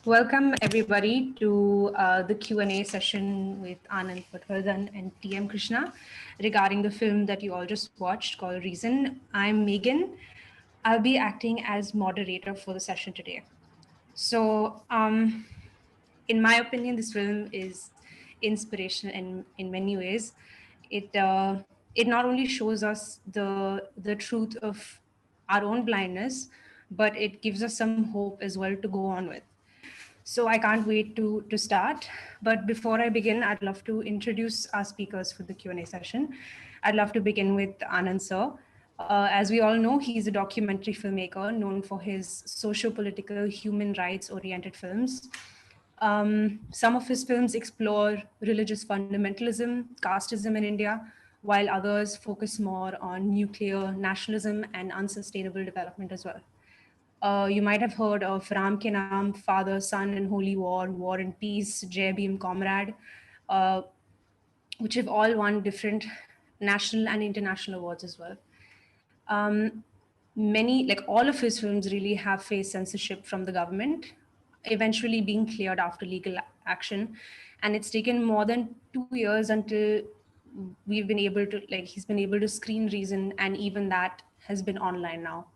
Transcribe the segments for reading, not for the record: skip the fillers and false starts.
Welcome everybody to the Q&A session with Anand, Patwardhan and TM Krishna regarding the film that you all just watched called Reason. I'm Megan. I'll be acting as moderator for the session today. So, in my opinion, this film is inspirational in many ways. It not only shows us the truth of our own blindness, but it gives us some hope as well to go on with. So I can't wait to start. But before I begin, I'd love to introduce our speakers for the Q&A session. I'd love to begin with Anand sir. As we all know, he's a documentary filmmaker known for his socio-political, human rights-oriented films. Some of his films explore religious fundamentalism, casteism in India, while others focus more on nuclear nationalism and unsustainable development as well. You might have heard of Ram Ke Naam, Father, Son, and Holy War, War and Peace, Jai Bhim, Comrade, uh, which have all won different national and international awards as well. Like all of his films, really have faced censorship from the government, eventually being cleared after legal action. And it's taken more than 2 years until he's been able to screen Reason, and even that has been online now.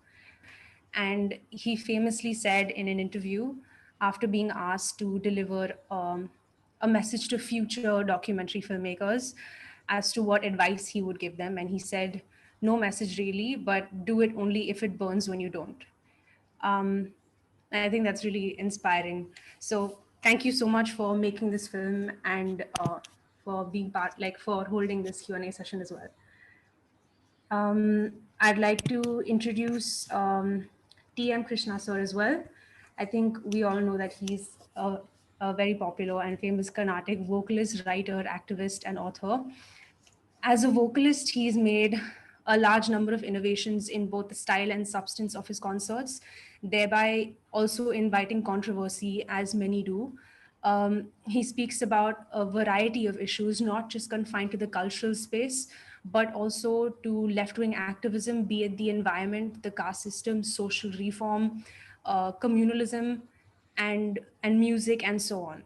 And he famously said in an interview, after being asked to deliver a message to future documentary filmmakers as to what advice he would give them, and he said, "No message really, but do it only if it burns when you don't." And I think that's really inspiring. So thank you so much for making this film and for being for holding this Q&A session as well. I'd like to introduce TM Krishna sir as well. I think we all know that he's a very popular and famous Carnatic vocalist, writer, activist, and author. As a vocalist, he's made a large number of innovations in both the style and substance of his concerts, thereby also inviting controversy, as many do. He speaks about a variety of issues, not just confined to the cultural space, but also to left-wing activism, be it the environment, the caste system, social reform, communalism, and music, and so on.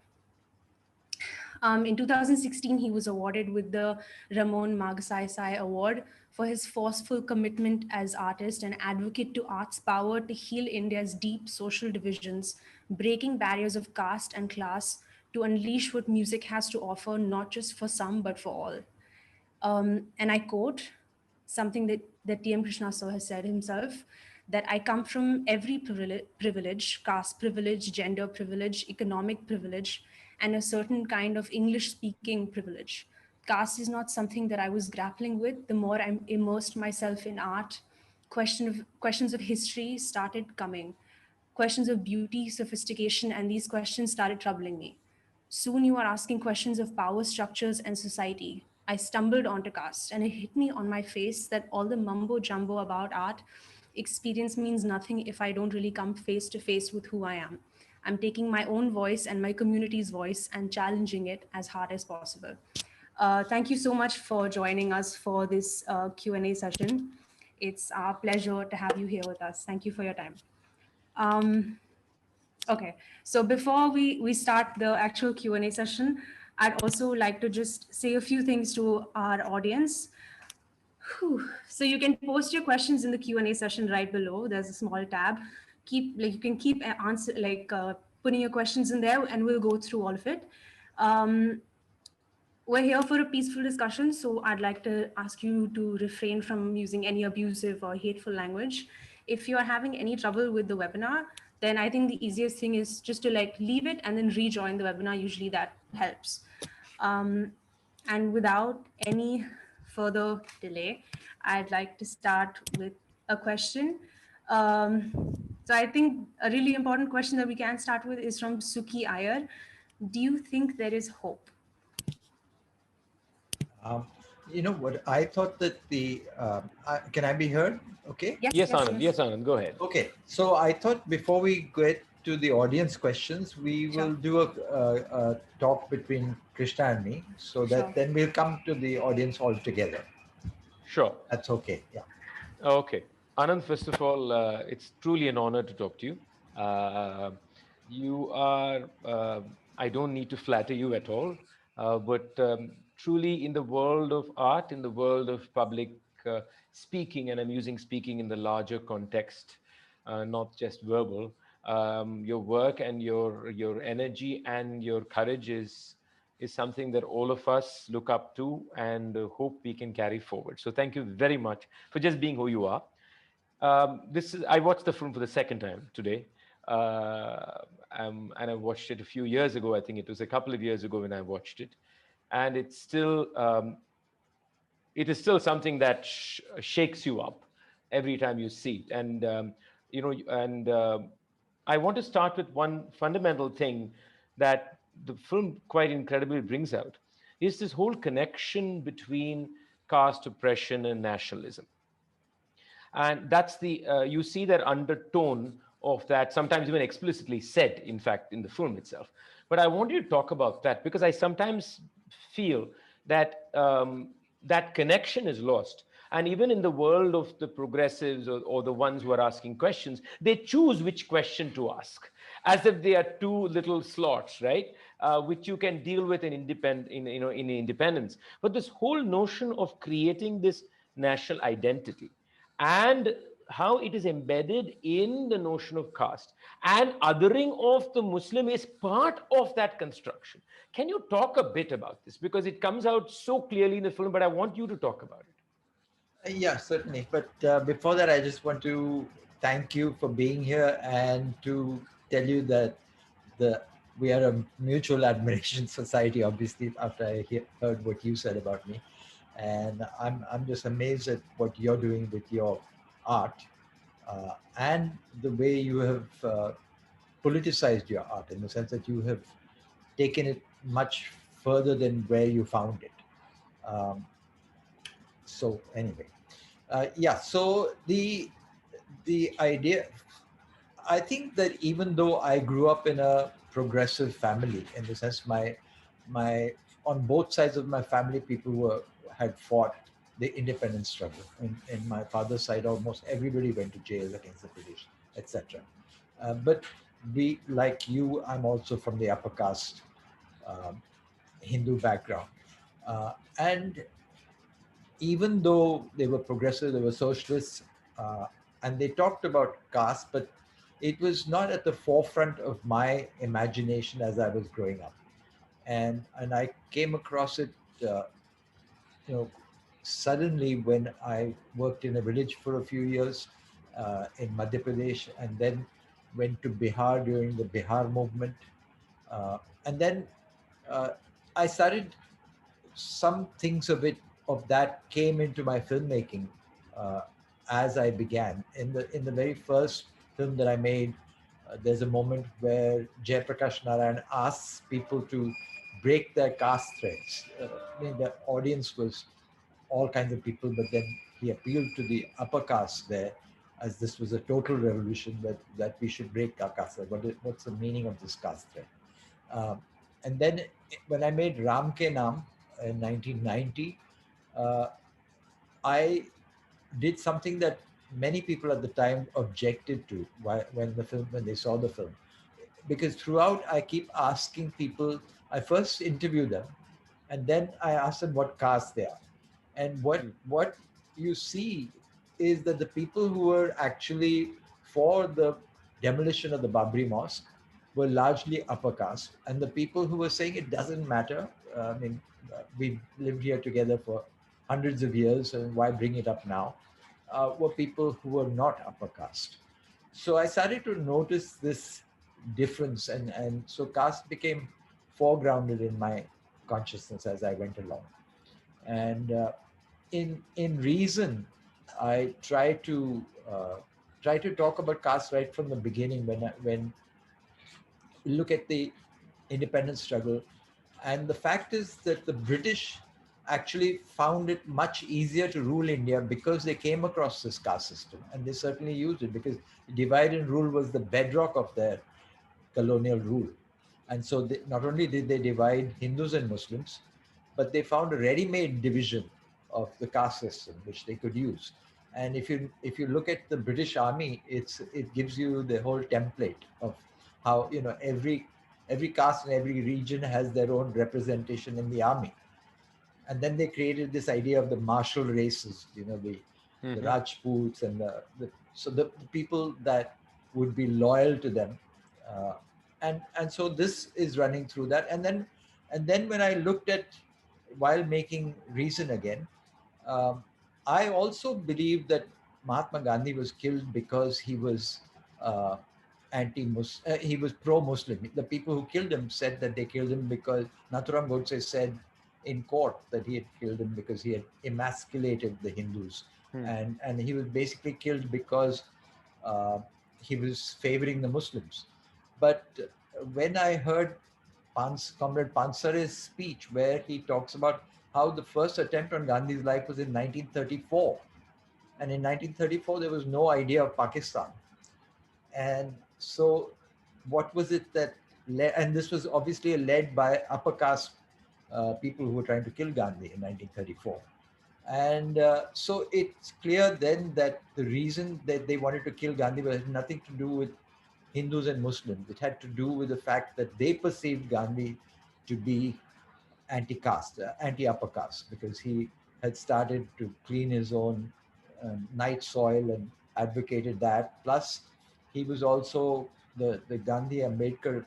In 2016, he was awarded with the Ramon Magsaysay Award for his forceful commitment as artist and advocate to art's power to heal India's deep social divisions, breaking barriers of caste and class to unleash what music has to offer, not just for some, but for all. And I quote something that TM Krishna sir has said himself, that I come from every privilege, caste privilege, gender privilege, economic privilege, and a certain kind of English speaking privilege. Caste is not something that I was grappling with. The more I immersed myself in art, questions of history started coming. Questions of beauty, sophistication, and these questions started troubling me. Soon you are asking questions of power structures and society. I stumbled onto caste, and it hit me on my face that all the mumbo jumbo about art experience means nothing if I don't really come face to face with who I am. I'm taking my own voice and my community's voice and challenging it as hard as possible. Thank you so much for joining us for this Q&A session. It's our pleasure to have you here with us. Thank you for your time. Okay, so before we start the actual Q&A session, I'd also like to just say a few things to our audience. Whew. So you can post your questions in the Q&A session right below. There's a small tab. You can keep putting your questions in there, and we'll go through all of it. We're here for a peaceful discussion, so I'd like to ask you to refrain from using any abusive or hateful language. If you're having any trouble with the webinar, then I think the easiest thing is just to leave it and then rejoin the webinar. Usually that helps. And without any further delay, I'd like to start with a question. So I think a really important question that we can start with is from Suki Iyer. Do you think there is hope? You know what? I thought that can I be heard? Okay. Yes, Anand. Yes, Anand. Go ahead. Okay. So I thought before we get to the audience questions, we will do a talk between Krishna and me, so that then we'll come to the audience all together. Sure. That's okay. Yeah. Okay. Anand, first of all, it's truly an honor to talk to you. You are, I don't need to flatter you at all, but truly in the world of art, in the world of public speaking, and I'm using speaking in the larger context, not just verbal, your work and your energy and your courage is something that all of us look up to and hope we can carry forward. So thank you very much for just being who you are. This is I watched the film for the second time today, uh, and I watched it a few years ago. I think it was a couple of years ago when I watched it, and it is still something that shakes you up every time you see it. And I want to start with one fundamental thing that the film quite incredibly brings out is this whole connection between caste oppression and nationalism. And that's the you see that undertone of that, sometimes even explicitly said, in fact, in the film itself. But I want you to talk about that because I sometimes feel that that connection is lost. And even in the world of the progressives, or the ones who are asking questions, they choose which question to ask, as if they are two little slots, right? Which you can deal with in in independence. But this whole notion of creating this national identity, and how it is embedded in the notion of caste, and othering of the Muslim is part of that construction. Can you talk a bit about this, because it comes out so clearly in the film, but I want you to talk about it. Yeah, certainly. But before that, I just want to thank you for being here and to tell you that the we are a mutual admiration society. Obviously, after I heard what you said about me, and I'm just amazed at what you're doing with your art, and the way you have politicized your art, in the sense that you have taken it much further than where you found it. Um, so anyway, yeah. So the idea, I think that even though I grew up in a progressive family, in the sense my on both sides of my family, people had fought the independence struggle. In my father's side, almost everybody went to jail against the British, etc. But we, like you, I'm also from the upper caste um, Hindu background, and even though they were progressive, they were socialists, and they talked about caste, but it was not at the forefront of my imagination as I was growing up. And I came across it, uh, you know, suddenly when I worked in a village for a few years in Madhya Pradesh, and then went to Bihar during the Bihar movement, and then uh, I started some things of that came into my filmmaking uh, as I began. In the very first film that I made, there's a moment where Jayaprakash Narayan asks people to break their caste threads. I mean, the audience was all kinds of people, but then he appealed to the upper caste there, as this was a total revolution, that we should break our caste thread. What's the meaning of this caste thread? Um, and then when I made Ram Ke Naam in 1990, uh, I did something that many people at the time objected to when they saw the film, because throughout I keep asking people. I first interview them, and then I ask them what caste they are, and what Mm. what you see is that the people who were actually for the demolition of the Babri Mosque were largely upper caste, and the people who were saying it doesn't matter. I mean, we've lived here together for hundreds of years, and why bring it up now? Were people who were not upper caste. So I started to notice this difference, and so caste became foregrounded in my consciousness as I went along. And in reason, I try to talk about caste right from the beginning, when you look at the independence struggle. And the fact is that the British actually found it much easier to rule India because they came across this caste system, and they certainly used it, because divide and rule was the bedrock of their colonial rule. And so not only did they divide Hindus and Muslims, but they found a ready-made division of the caste system which they could use. And if you look at the British Army, it gives you the whole template of how every caste and every region has their own representation in the army. And then they created this idea of the martial races, the Hmm. Rajputs and the people that would be loyal to them, uh, and so this is running through that. And then when I looked at, while making Reason again, um, I also believe that Mahatma Gandhi was killed because he was uh, anti-Muslim. He was pro-Muslim. The people who killed him said that they killed him because Nathuram Godse said in court that he had killed him because he had emasculated the Hindus, Hmm. and he was basically killed because uh, he was favoring the Muslims. But when I heard Comrade Pansare's speech, where he talks about how the first attempt on Gandhi's life was in 1934, and in 1934 there was no idea of Pakistan. And so what was it that led, and this was obviously led by upper caste people who were trying to kill Gandhi in 1934. And so it's clear then that the reason that they wanted to kill Gandhi had nothing to do with Hindus and Muslims. It had to do with the fact that they perceived Gandhi to be anti-caste, anti-upper caste, because he had started to clean his own night soil and advocated that. Plus, he was also the Gandhi Ambedkar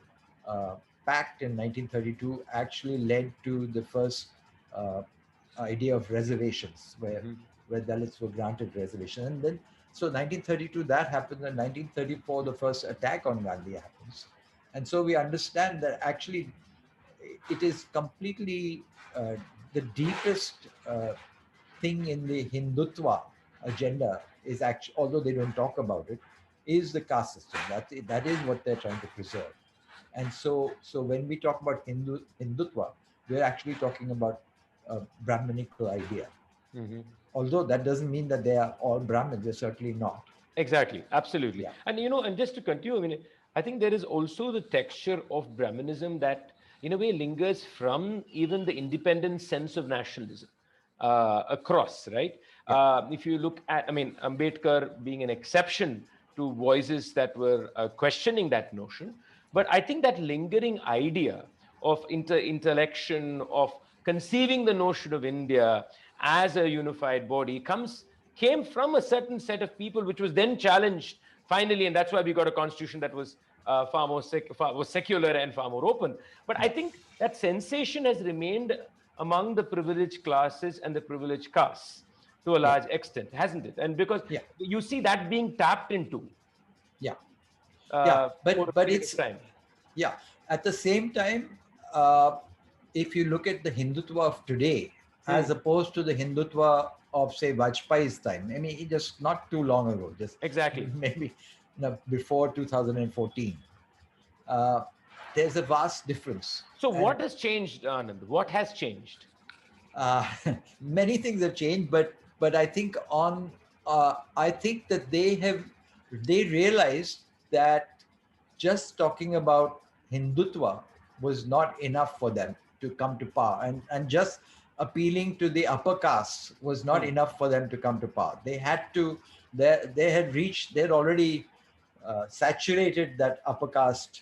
uh, Pact in 1932 actually led to the first uh, idea of reservations, Hmm. where Dalits were granted reservation, and then so 1932 that happened, and 1934 the first attack on Gandhi happens, and so we understand that actually it is completely the deepest thing in the Hindutva agenda is actually, although they don't talk about it, is the caste system. That is what they're trying to preserve. And so when we talk about Hindutva, we're actually talking about a Brahminical idea. Hmm. Although that doesn't mean that they are all Brahmins, they're certainly not. Exactly, absolutely. Yeah. And and just to continue, I mean, I think there is also the texture of Brahmanism that, in a way, lingers from even the independent sense of nationalism across, right? Yeah. If you look at, I mean, Ambedkar being an exception to voices that were questioning that notion, but I think that lingering idea of intellection, of conceiving the notion of India as a unified body came from a certain set of people, which was then challenged finally, and that's why we got a constitution that was far more secular and far more open. But I Yeah. think that sensation has remained among the privileged classes and the privileged castes to a Yeah. large extent, hasn't it? And because Yeah. you see that being tapped into Yeah. Yeah. over but a but period of it's time. Yeah. At the same time, uh, if you look at the Hindutva of today, as Hmm. opposed to the Hindutva of, say, Vajpayee's time, I mean, just not too long ago, just Exactly. maybe before 2014, uh, there's a vast difference. So And what has changed, Anand? What has changed? uh, many things have changed, but I think that they realized that just talking about Hindutva was not enough for them to come to power, and just appealing to the upper castes was not Hmm. enough for them to come to power. They had already saturated that upper caste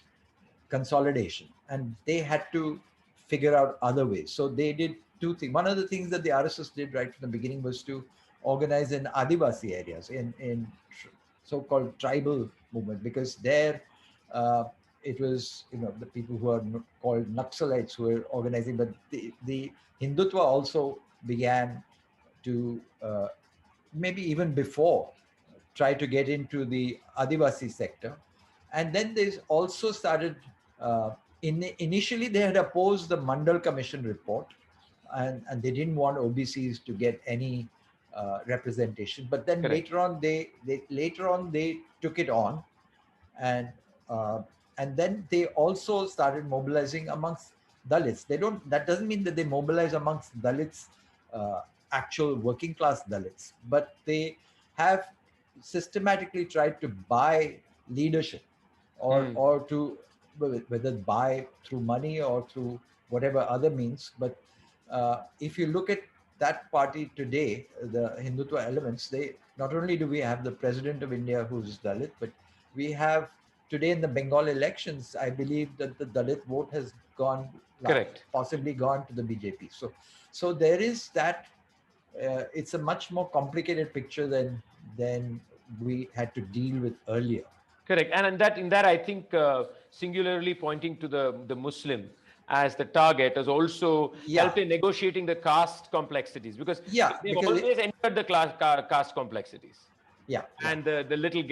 consolidation, and they had to figure out other ways. So they did two things. One of the things that the RSS did right from the beginning was to organize in Adivasi areas, in so-called tribal movement, because there it was the people who are called Naxalites who were organizing, but the Hindutva also began to maybe even before try to get into the Adivasi sector. And then they also started, initially they had opposed the Mandal Commission report, and they didn't want OBCs to get any representation. But then Correct. later on they took it on, and uh, and then they also started mobilizing amongst Dalits. They don't. That doesn't mean that they mobilize amongst Dalits, uh, actual working class Dalits, but they have systematically tried to buy leadership, Hmm. or to whether buy through money or through whatever other means. But if you look at that party today, the Hindutva elements, they not only do we have the president of India who's Dalit, but we have today in the Bengal elections, I believe that the Dalit vote has gone, Correct. possibly gone to the BJP. So there is that. It's a much more complicated picture than we had to deal with earlier. Correct. And in that, I think singularly pointing to the Muslim as the target has also Yeah, helped in negotiating the caste complexities, because yeah, they've because always entered the caste complexities yeah, yeah, and the little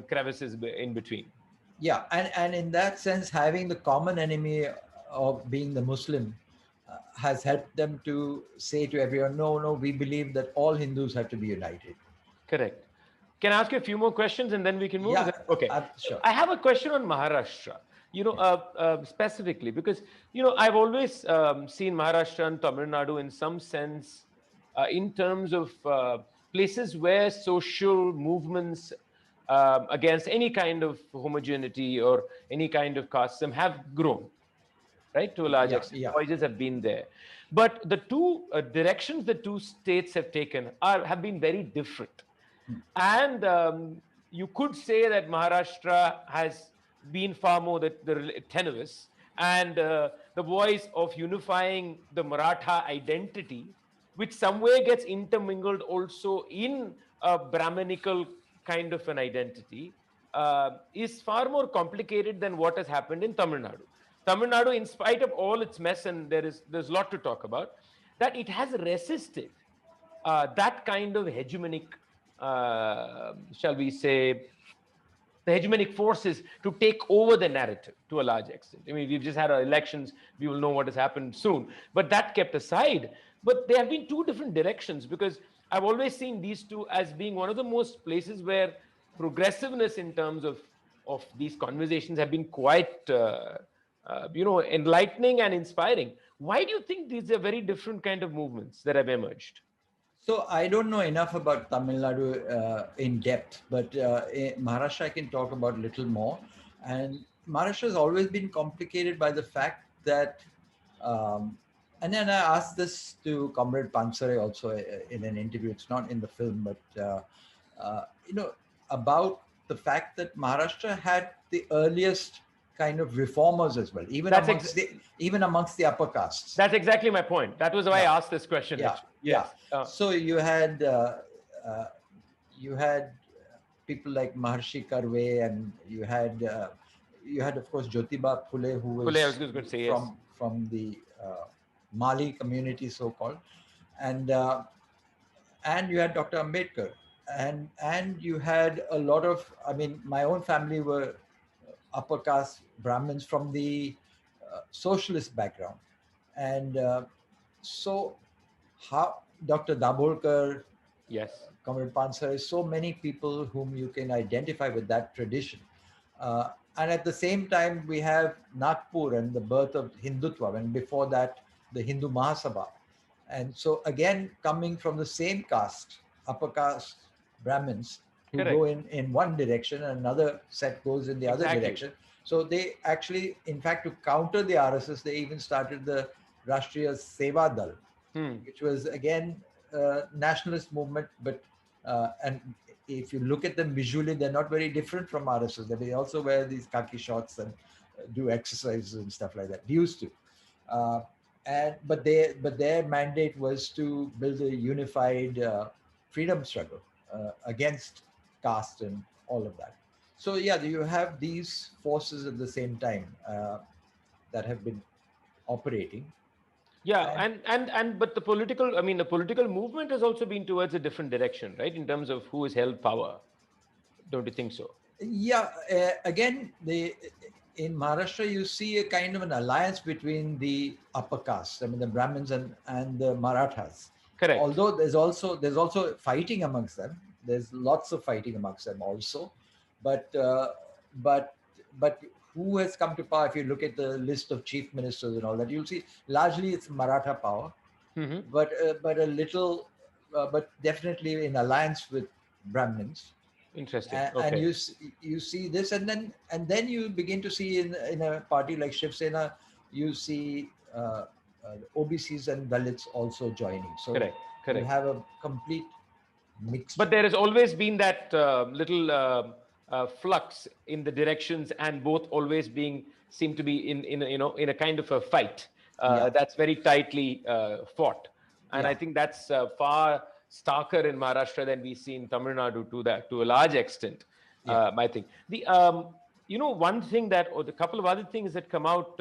crevices in between. yeah, and in that sense, having the common enemy of being the Muslim has helped them to say to everyone, no, no, we believe that all Hindus have to be united. Correct. Can I ask you a few more questions and then we can move? Yeah, Okay. I'm So sure. I have a question on Maharashtra, specifically because, I've always seen Maharashtra and Tamil Nadu in some sense in terms of places where social movements against any kind of homogeneity or any kind of casteism have grown, right? To a large Yeah, extent, yeah. voices have been there, but the two directions the two states have taken have been very different. And you could say that Maharashtra has been far more the tenuous, and the voice of unifying the Maratha identity, which some way gets intermingled also in a Brahminical kind of an identity, is far more complicated than what has happened in Tamil Nadu. Tamil Nadu, in spite of all its mess, and there's a lot to talk about, that it has resisted that kind of hegemonic, shall we say, the hegemonic forces to take over the narrative to a large extent. I mean, we've just had our elections. We will know what has happened soon. But that kept aside. But there have been two different directions, because I've always seen these two as being one of the most places where progressiveness in terms of these conversations have been quite, enlightening and inspiring. Why do you think these are very different kind of movements that have emerged? So I don't know enough about Tamil Nadu in depth, but in Maharashtra I can talk about a little more. And Maharashtra has always been complicated by the fact that, and then I asked this to Comrade Pansare also in an interview. It's not in the film, but uh, you know about the fact that Maharashtra had the earliest kind of reformers as well, That's ex- even amongst the upper castes. That's exactly my point. That was why Yeah. I asked this question, Yeah, actually. yeah. Yes. So uh, you had people like Maharshi Karve, and you had of course Jyotiba Phule, who Fully, I was was just going to say yes. from the Mali community, so called, and you had Dr. Ambedkar, and you had a lot of. I mean, my own family were upper caste Brahmins from the socialist background, and so how Dr. Dabholkar, Yes. Comrade Pansar, so many people whom you can identify with that tradition. Uh, and at the same time, we have Nagpur and the birth of Hindutva, and before that, the Hindu Mahasabha. And so, again, coming from the same caste, upper caste Brahmins, who go Correct. in one direction and another set goes in the other Exactly. direction. So, they actually, in fact, to counter the RSS, they even started the Rashtriya Seva Dal, Hmm. which was again nationalist movement, but and if you look at them visually, they're not very different from RSS. They also wear these khaki shorts and do exercises and stuff like that. Used to, uh, and but their mandate was to build a unified freedom struggle against caste and all of that. So yeah, you have these forces at the same time that have been operating. Yeah, And and but the political movement has also been towards a different direction, right? In terms of who has held power. Don't you think so? yeah, again, in Maharashtra, you see a kind of an alliance between the upper caste, I mean the Brahmins and the Marathas. Correct. Although there's also fighting amongst them. There's lots of fighting amongst them also, but but but who has come to power? If you look at the list of chief ministers and all that, you'll see largely it's Maratha power, Hmm. but a little, but definitely in alliance with Brahmins. Interesting. And Okay. you see this, and then you begin to see in a party like Shiv Sena, you see OBCs and Dalits also joining. So Correct. you Correct. have a complete But mixture. there has always been that little flux in the directions, and both always being seem to be in a kind of a fight Yeah, that's very tightly fought. And I yeah, think that's far starker in Maharashtra than we see in Tamil Nadu to that to a large extent. yeah. I think the one thing that, or the couple of other things that come out.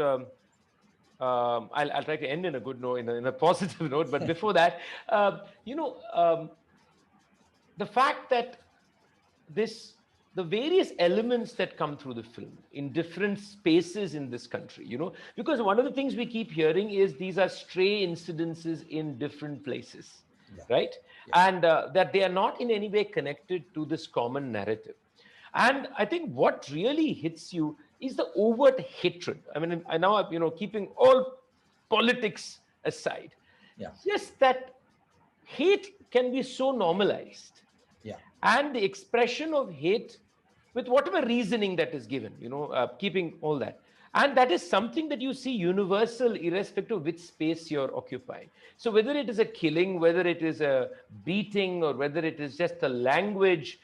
I'll try to end in a good note, in a positive note. But before that, the fact that this the various elements that come through the film in different spaces in this country, because one of the things we keep hearing is these are stray incidences in different places, Yeah, right? yeah, And that they are not in any way connected to this common narrative. And I think what really hits you is the overt hatred. I mean, I now, keeping all politics aside, yeah, just that hate can be so normalized, yeah, and the expression of hate with whatever reasoning that is given, keeping all that. And that is something that you see universal, irrespective of which space you're occupying. So whether it is a killing, whether it is a beating, or whether it is just a language,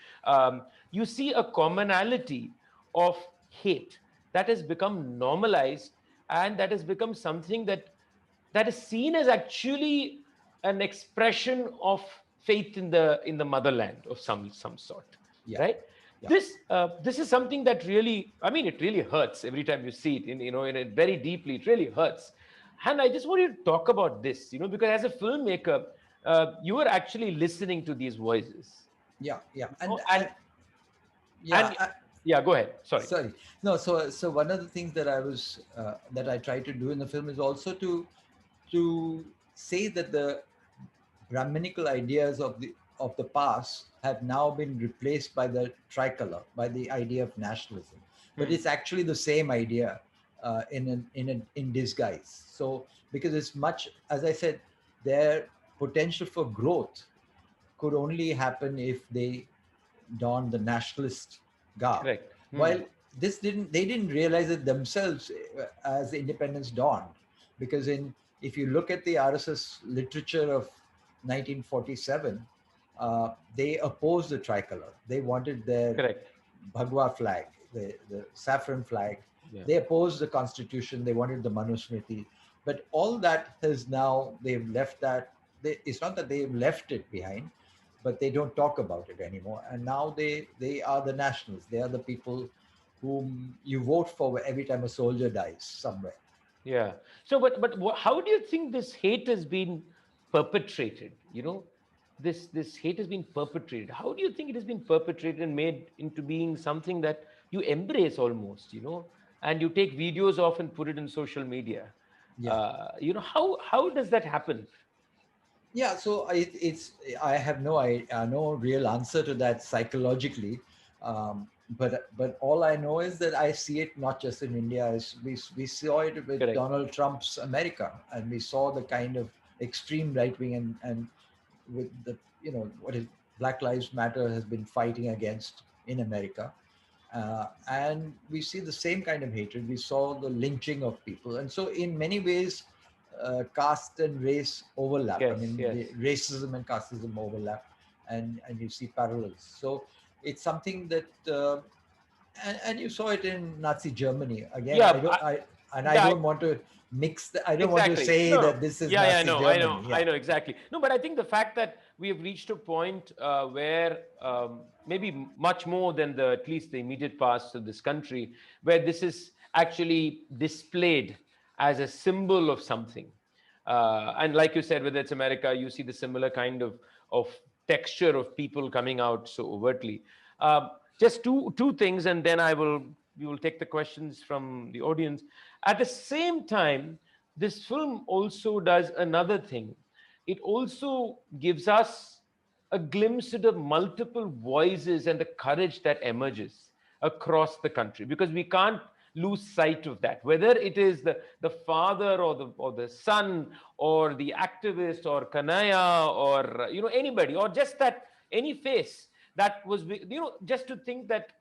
you see a commonality of hate that has become normalized, and that has become something that is seen as actually an expression of faith in the motherland of some sort, yeah, right? yeah. This is something that really, I mean, it really hurts every time you see it, in it very deeply. It really hurts. And I just want you to talk about this, because as a filmmaker, you are actually listening to these voices, Yeah, yeah. you And know, and yeah, and yeah, go ahead, sorry. sorry. No, so one of the things that I try to do in the film is also to say that the Brahminical ideas of the past have now been replaced by the tricolor, by the idea of nationalism. But Hmm. it's actually the same idea in disguise. So because it's much, as I said, their potential for growth could only happen if they don the nationalist garb. Correct. Hmm. While they didn't realize it themselves as independence dawned, because if you look at the RSS literature of 1947, they opposed the tricolor. They wanted their Correct. Bhagwa flag, the saffron flag. Yeah. They opposed the constitution. They wanted the Manusmriti. But all that has now, they've left that. It's not that they've left it behind, but they don't talk about it anymore. And now they are the nationals. They are the people whom you vote for every time a soldier dies somewhere. Yeah. So, but how do you think this hate has been perpetrated? This hate has been perpetrated. How do you think it has been perpetrated and made into being something that you embrace almost? And you take videos of and put it in social media. Yeah. How does that happen? Yeah, so I have no real answer to that psychologically, but all I know is that I see it not just in India. We saw it with Correct. Donald Trump's America, and we saw the kind of extreme right wing and with the what is Black Lives Matter has been fighting against in America, and we see the same kind of hatred. We saw the lynching of people, and so in many ways, caste and race overlap. I Yes. mean, Yes. the racism and casteism overlap, and you see parallels. So it's something that, and you saw it in Nazi Germany. Again, Yeah. I Yeah. don't want to I don't want to Exactly. say No, no. that this is Yeah, yeah, Nazi no, I know, Germany. I Yeah, know exactly. No, but I think the fact that we have reached a point where maybe much more than at least the immediate past of this country, where this is actually displayed as a symbol of something. And like you said, whether it's America, you see the similar kind of texture of people coming out so overtly. Just two things, and then we will take the questions from the audience. At the same time, this film also does another thing. It also gives us a glimpse into multiple voices and the courage that emerges across the country, because we can't lose sight of that, whether it is the father or the son or the activist or Kanaya or anybody, or just that any face that was, just to think that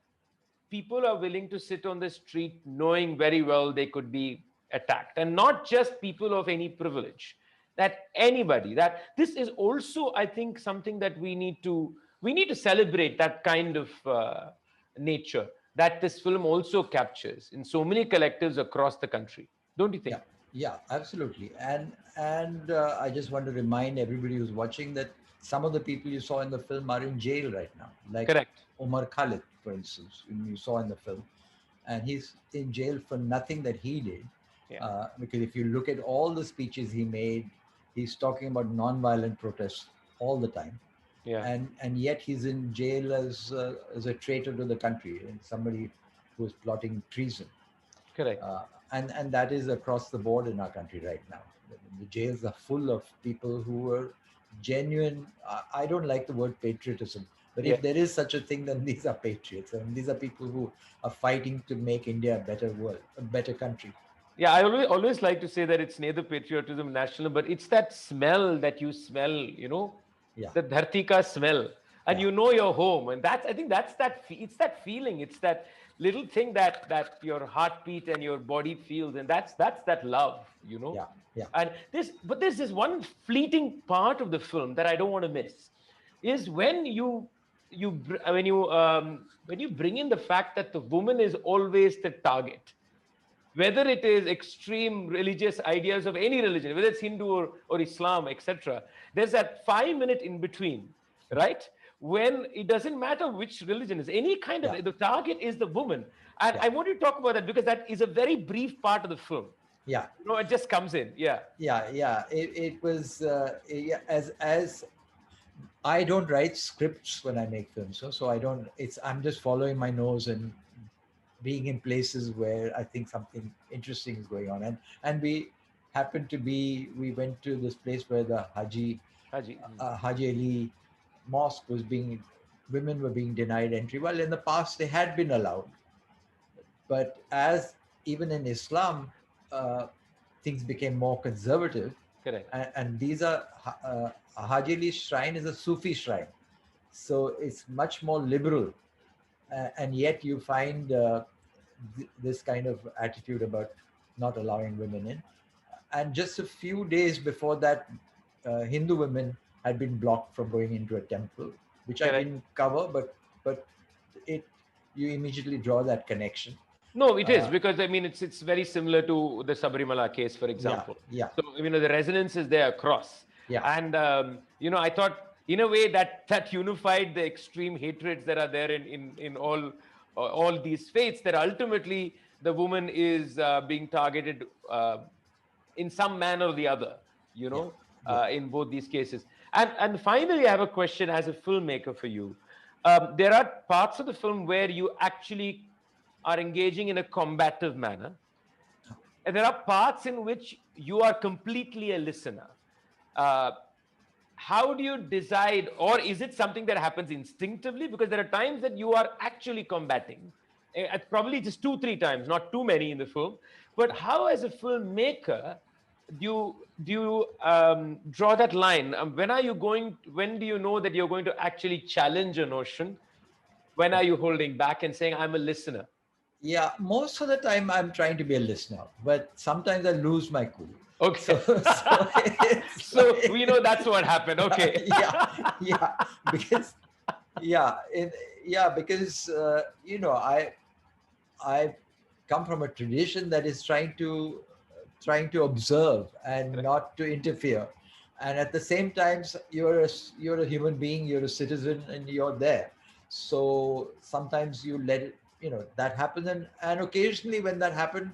people are willing to sit on the street knowing very well they could be attacked, and not just people of any privilege, that anybody, that this is also, I think, something that we need to celebrate, that kind of nature that this film also captures in so many collectives across the country, don't you think? Yeah, yeah, absolutely. And I just want to remind everybody who's watching that some of the people you saw in the film are in jail right now, like Correct. Omar Khalid, for instance, whom you saw in the film, and he's in jail for nothing that he did. Yeah. Because if you look at all the speeches he made, he's talking about non-violent protests all the time, Yeah. and yet he's in jail as a traitor to the country and somebody who is plotting treason. Correct. And that is across the board in our country right now. The jails are full of people who are genuine. I don't like the word patriotism, but Yeah. if there is such a thing, then these are patriots, and these are people who are fighting to make India a better world, a better country. Yeah, I always like to say that it's neither patriotism, national, but it's that smell that you smell, Yeah, the dharti ka smell, and yeah, you know you're home, and I think that's it's that feeling, it's that little thing that your heartbeat and your body feels, and that's that love. yeah, yeah, And there's this one fleeting part of the film that I don't want to miss, is when when you bring in the fact that the woman is always the target, whether it is extreme religious ideas of any religion, whether it's Hindu or Islam, etc. There's that 5 minute in between, right? When it doesn't matter which religion is, any kind of, yeah, the target is the woman. And yeah, I want you to talk about that because that is a very brief part of the film. yeah, It just comes in. Yeah. yeah, yeah. It was yeah, as I don't write scripts when I make films, so I don't. I'm just following my nose and being in places where I think something interesting is going on. And we happened to be, we went to this place where the Haji. Haji Ali mosque was being, women were being denied entry. Well, in the past they had been allowed, but as even in Islam, uh, things became more conservative. Correct. And these are Haji Ali shrine is a Sufi shrine, so it's much more liberal, and yet you find this kind of attitude about not allowing women in. And just a few days before that, Hindu women had been blocked from going into a temple, which I Correct. didn't cover, but it, you immediately draw that connection. No, it is Uh, because I mean it's very similar to the Sabarimala case, for yeah, example. yeah, So the resonance is there across, yeah, and I thought in a way that unified the extreme hatreds that are there in all these faiths. That ultimately the woman is being targeted in some manner or the other, yeah, yeah. in both these cases. And finally, I have a question as a filmmaker for you. There are parts of the film where you actually are engaging in a combative manner, and there are parts in which you are completely a listener. Uh, how do you decide, or is it something that happens instinctively? Because there are times that you are actually combating, probably just 2 3 times, not too many in the film. But how, as a filmmaker, do you draw that line? When do you know that you're going to actually challenge a notion? When are you holding back and saying, I'm a listener? Yeah, most of the time I'm trying to be a listener, but sometimes I lose my cool. Okay. So it's So we know like, that's what happened. Okay. yeah, yeah, because yeah, yeah, because I come from a tradition that is trying to observe and Correct. not to interfere, and at the same time you're a human being, you're a citizen, and you're there. So sometimes you let it, that happen, and occasionally when that happened,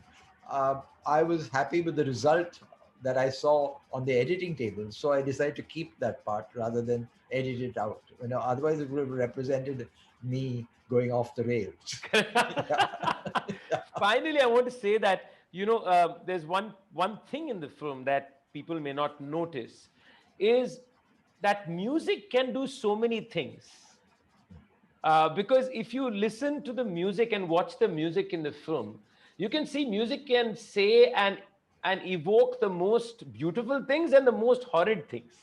I was happy with the result that I saw on the editing table, so I decided to keep that part rather than edit it out. Otherwise it would have represented me going off the rails. Yeah. Finally, I want to say that there's one thing in the film that people may not notice, is that music can do so many things. Because if you listen to the music and watch the music in the film, you can see music can say and evoke the most beautiful things and the most horrid things.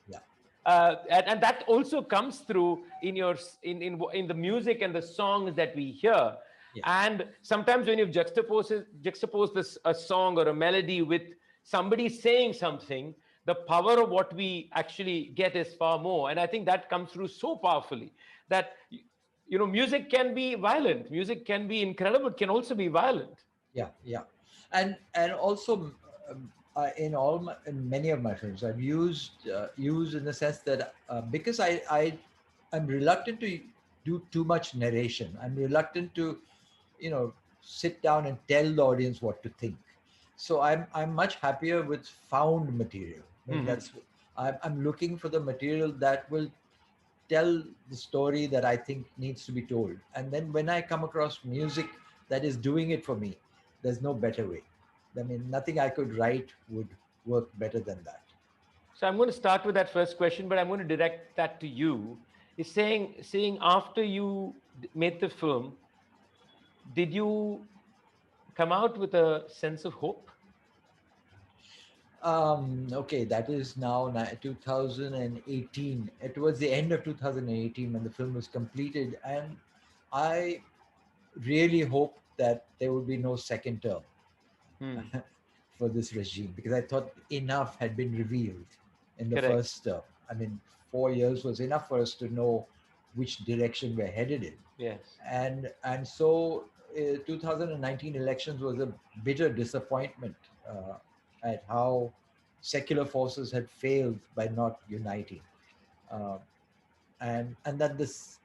Yeah. And that also comes through in the music and the songs that we hear. Yeah. And sometimes when you juxtapose this a song or a melody with somebody saying something, the power of what we actually get is far more. And I think that comes through so powerfully that music can be violent. Music can be incredible. It can also be violent. Yeah, yeah, and also in in many of my films, I've used in the sense that because I'm reluctant to do too much narration. I'm reluctant to, you know, sit down and tell the audience what to think. So I'm much happier with found material. I mean, Mhm. I'm looking for the material that will tell the story that I think needs to be told. And then when I come across music that is doing it for me, there's no better way. I mean, nothing I could write would work better than that. So I'm going to start with that first question, but I'm going to direct that to you. Is saying after you made the film, did you come out with a sense of hope? Okay, that is now 2018. It was the end of 2018 when the film was completed, and I really hoped that there would be no second term Hmm. for this regime, because I thought enough had been revealed in the Correct. first term. I mean, 4 years was enough for us to know which direction we're headed in. Yes. And so 2019 elections was a bitter disappointment at how secular forces had failed by not uniting, uh, and that this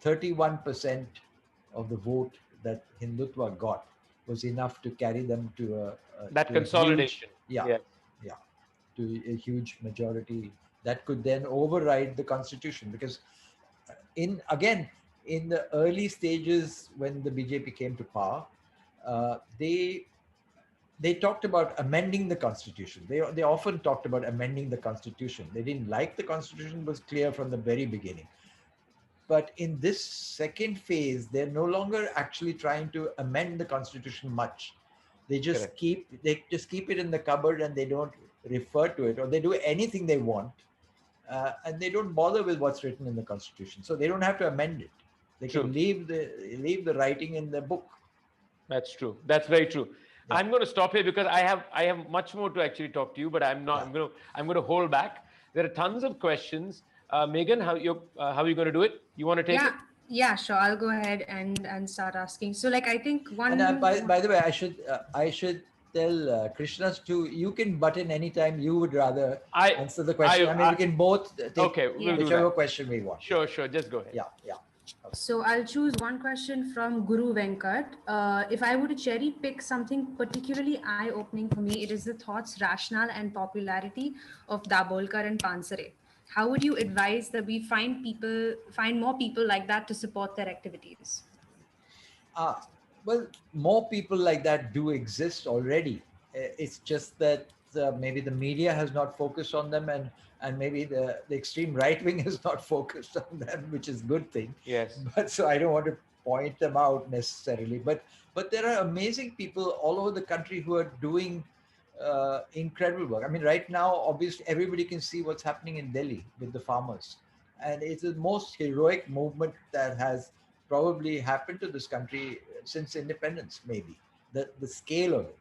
31% of the vote that Hindutva got was enough to carry them That to a huge, consolidation. yeah, Yes. yeah, to a huge majority that could then override the constitution. Because in again, in the early stages when the BJP came to power, they talked about amending the constitution. They often talked about amending the constitution. They didn't like the constitution; it was clear from the very beginning. But in this second phase, they're no longer actually trying to amend the constitution much. Correct. They just keep it in the cupboard, and they don't refer to it, or they do anything they want, and they don't bother with what's written in the constitution. So they don't have to amend it. They can True. leave the writing in the book. That's true. That's very true. Yeah, I'm going to stop here because I have much more to actually talk to you, but I'm not. yeah. I'm going to hold back. There are tons of questions. Megan, how are you going to do it? You want to take Yeah, it? yeah, sure. I'll go ahead and start asking. So, like, I think And one. by the way, I should tell Krishna to, you can butt in anytime you would rather I answer the question. I mean, I we can both take okay. We'll Yeah. do whichever that. question we want. Yeah, Sure, sure. Just go ahead. yeah, yeah. Okay. So I'll choose one question from Guru Venkat. If I were to cherry pick something particularly eye-opening for me, it is the thoughts, rationale, and popularity of Dabolkar and Pansare. How would you advise that we find more people like that to support their activities? Ah, well, more people like that do exist already. It's just that maybe the media has not focused on them, and maybe the extreme right wing has not focused on them, which is a good thing. Yes. But so I don't want to point them out necessarily. But there are amazing people all over the country who are doing incredible work. I mean, right now, obviously, everybody can see what's happening in Delhi with the farmers, and it's the most heroic movement that has probably happened to this country since independence, maybe. The scale of it,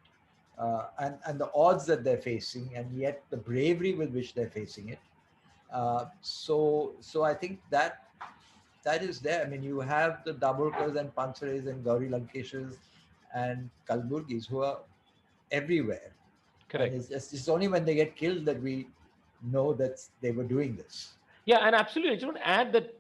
and the odds that they're facing, and yet the bravery with which they're facing it. So I think that is there. I mean, you have the Daburkars and Pansares and Gauri Lankeshas and Kalburgis who are everywhere, and Correct. it's only when they get killed that we know that they were doing this. Yeah, and absolutely. I just want to add that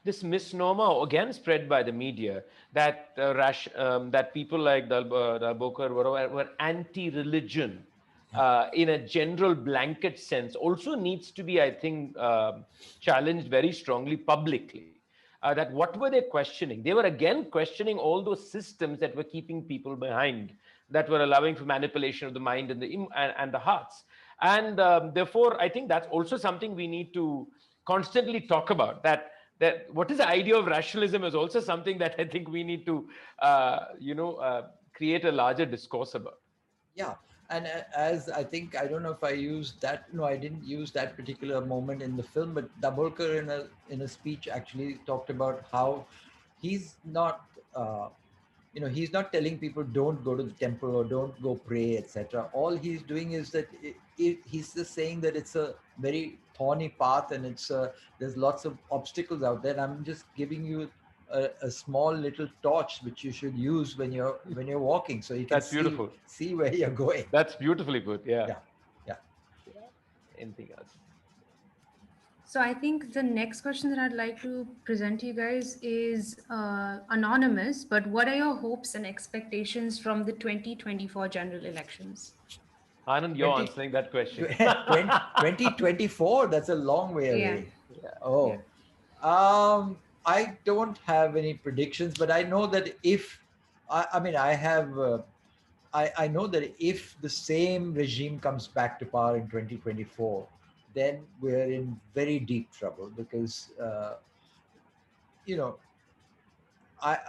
this misnomer again spread by the media that that people like Dalbokar were anti-religion Yeah, in a general blanket sense also needs to be, I think, challenged very strongly publicly. That what were they questioning? They were again questioning all those systems that were keeping people behind, that were allowing for manipulation of the mind and the hearts. And therefore, I think that's also something we need to constantly talk about. That what is the idea of rationalism is also something that I think we need to create a larger discourse about. yeah. And as I think, I don't know if I used that. No, I didn't use that particular moment in the film. But Dabolkar, in a speech, actually talked about how he's not, he's not telling people don't go to the temple or don't go pray, etc. All he's doing is that he's just saying that it's a very thorny path, and there's lots of obstacles out there. I'm just giving you a small little torch which you should use when you're walking, so you can That's see beautiful. see where you're going. That's beautifully put. Yeah. Yeah, yeah. Yeah. Anything else? So I think the next question that I'd like to present to you guys is anonymous, but what are your hopes and expectations from the 2024 general elections? Anand, you're 20, answering that question. 2024. That's a long way Yeah, away. Yeah. yeah. Oh, I don't have any predictions, but I know that if I mean I have I know that if the same regime comes back to power in 2024, then we're in very deep trouble because you know I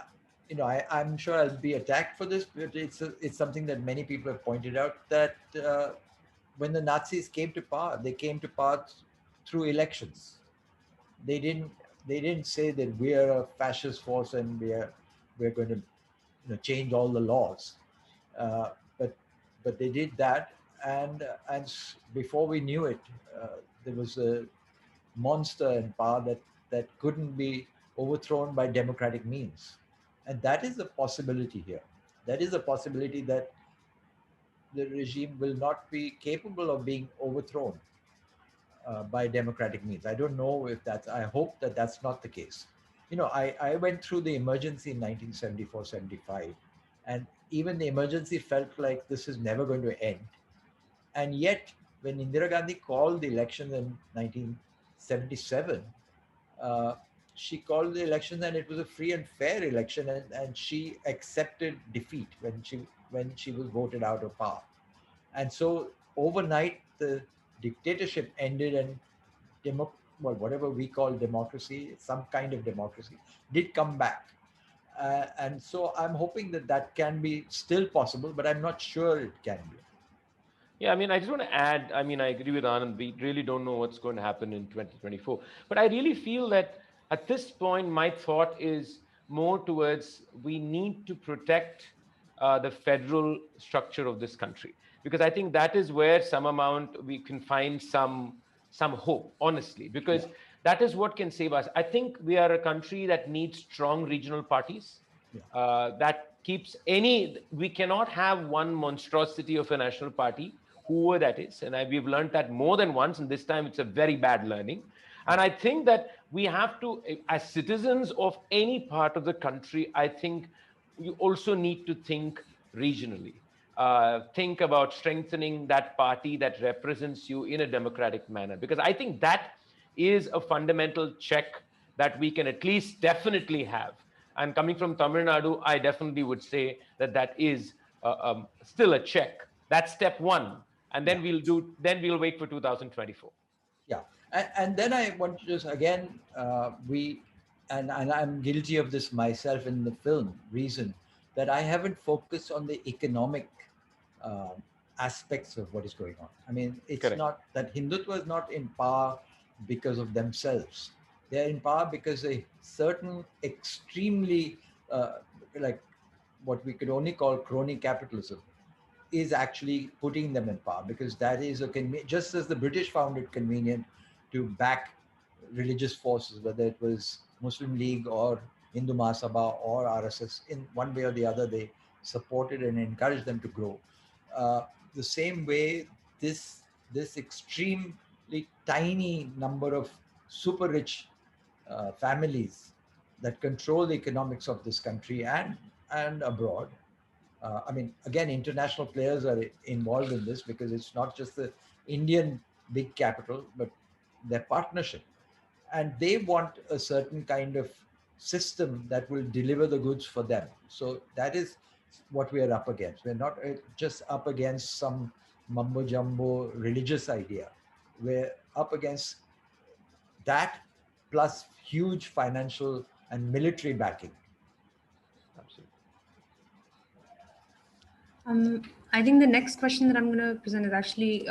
I'm sure I'll be attacked for this, but it's something that many people have pointed out that when the Nazis came to power, they came to power through elections. They didn't they didn't say that we are a fascist force and we're going to change all the laws. Uh, but they did that, and before we knew it, there was a monster in power that couldn't be overthrown by democratic means, and that is a possibility here. That is a possibility that the regime will not be capable of being overthrown by democratic means. I don't know if that's, I hope that that's not the case. I went through the emergency in 1974, 75, and even the emergency felt like this is never going to end. And yet, when Indira Gandhi called the election in 1977, uh, she called the elections and it was a free and fair election, and she accepted defeat when she was voted out of power. And so overnight, the dictatorship ended, and whatever we call democracy, some kind of democracy, did come back. And so I'm hoping that that can be still possible, but I'm not sure it can be. Yeah, I mean, I just want to add, I mean, I agree with Anand. We really don't know what's going to happen in 2024. But I really feel that at this point, my thought is more towards we need to protect the federal structure of this country. Because I think that is where some amount we can find some hope, honestly, Yeah, because that is what can save us. I think we are a country that needs strong regional parties yeah, that keeps any, we cannot have one monstrosity of a national party, whoever that is. And we've learned that more than once, and this time it's a very bad learning. And yeah, I think that we have to, as citizens of any part of the country, I think you also need to think regionally. Think about strengthening that party that represents you in a democratic manner, because I think that is a fundamental check that we can at least definitely have. And coming from Tamil Nadu, I definitely would say that that is still a check. That's step one, and yeah. then we'll wait for 2024. Yeah, and then I want to just again, and I'm guilty of this myself in the film. Reason that I haven't focused on the economic uh, aspects of what is going on. I mean, it's Correct. not that Hindutva is not in power because of themselves. They are in power because a certain extremely like what we could only call crony capitalism is actually putting them in power, because that is just as the British found it convenient to back religious forces, whether it was Muslim League or Hindu Mahasabha or RSS, in one way or the other, they supported and encouraged them to grow. Uh, the same way, this extremely tiny number of super rich families that control the economics of this country and abroad. I mean, again, international players are involved in this because it's not just the Indian big capital, but their partnership. And they want a certain kind of system that will deliver the goods for them. So that is what we are up against. We're not just up against some mumbo jumbo religious idea. We're up against that plus huge financial and military backing. Absolutely. I think the next question that I'm going to present is actually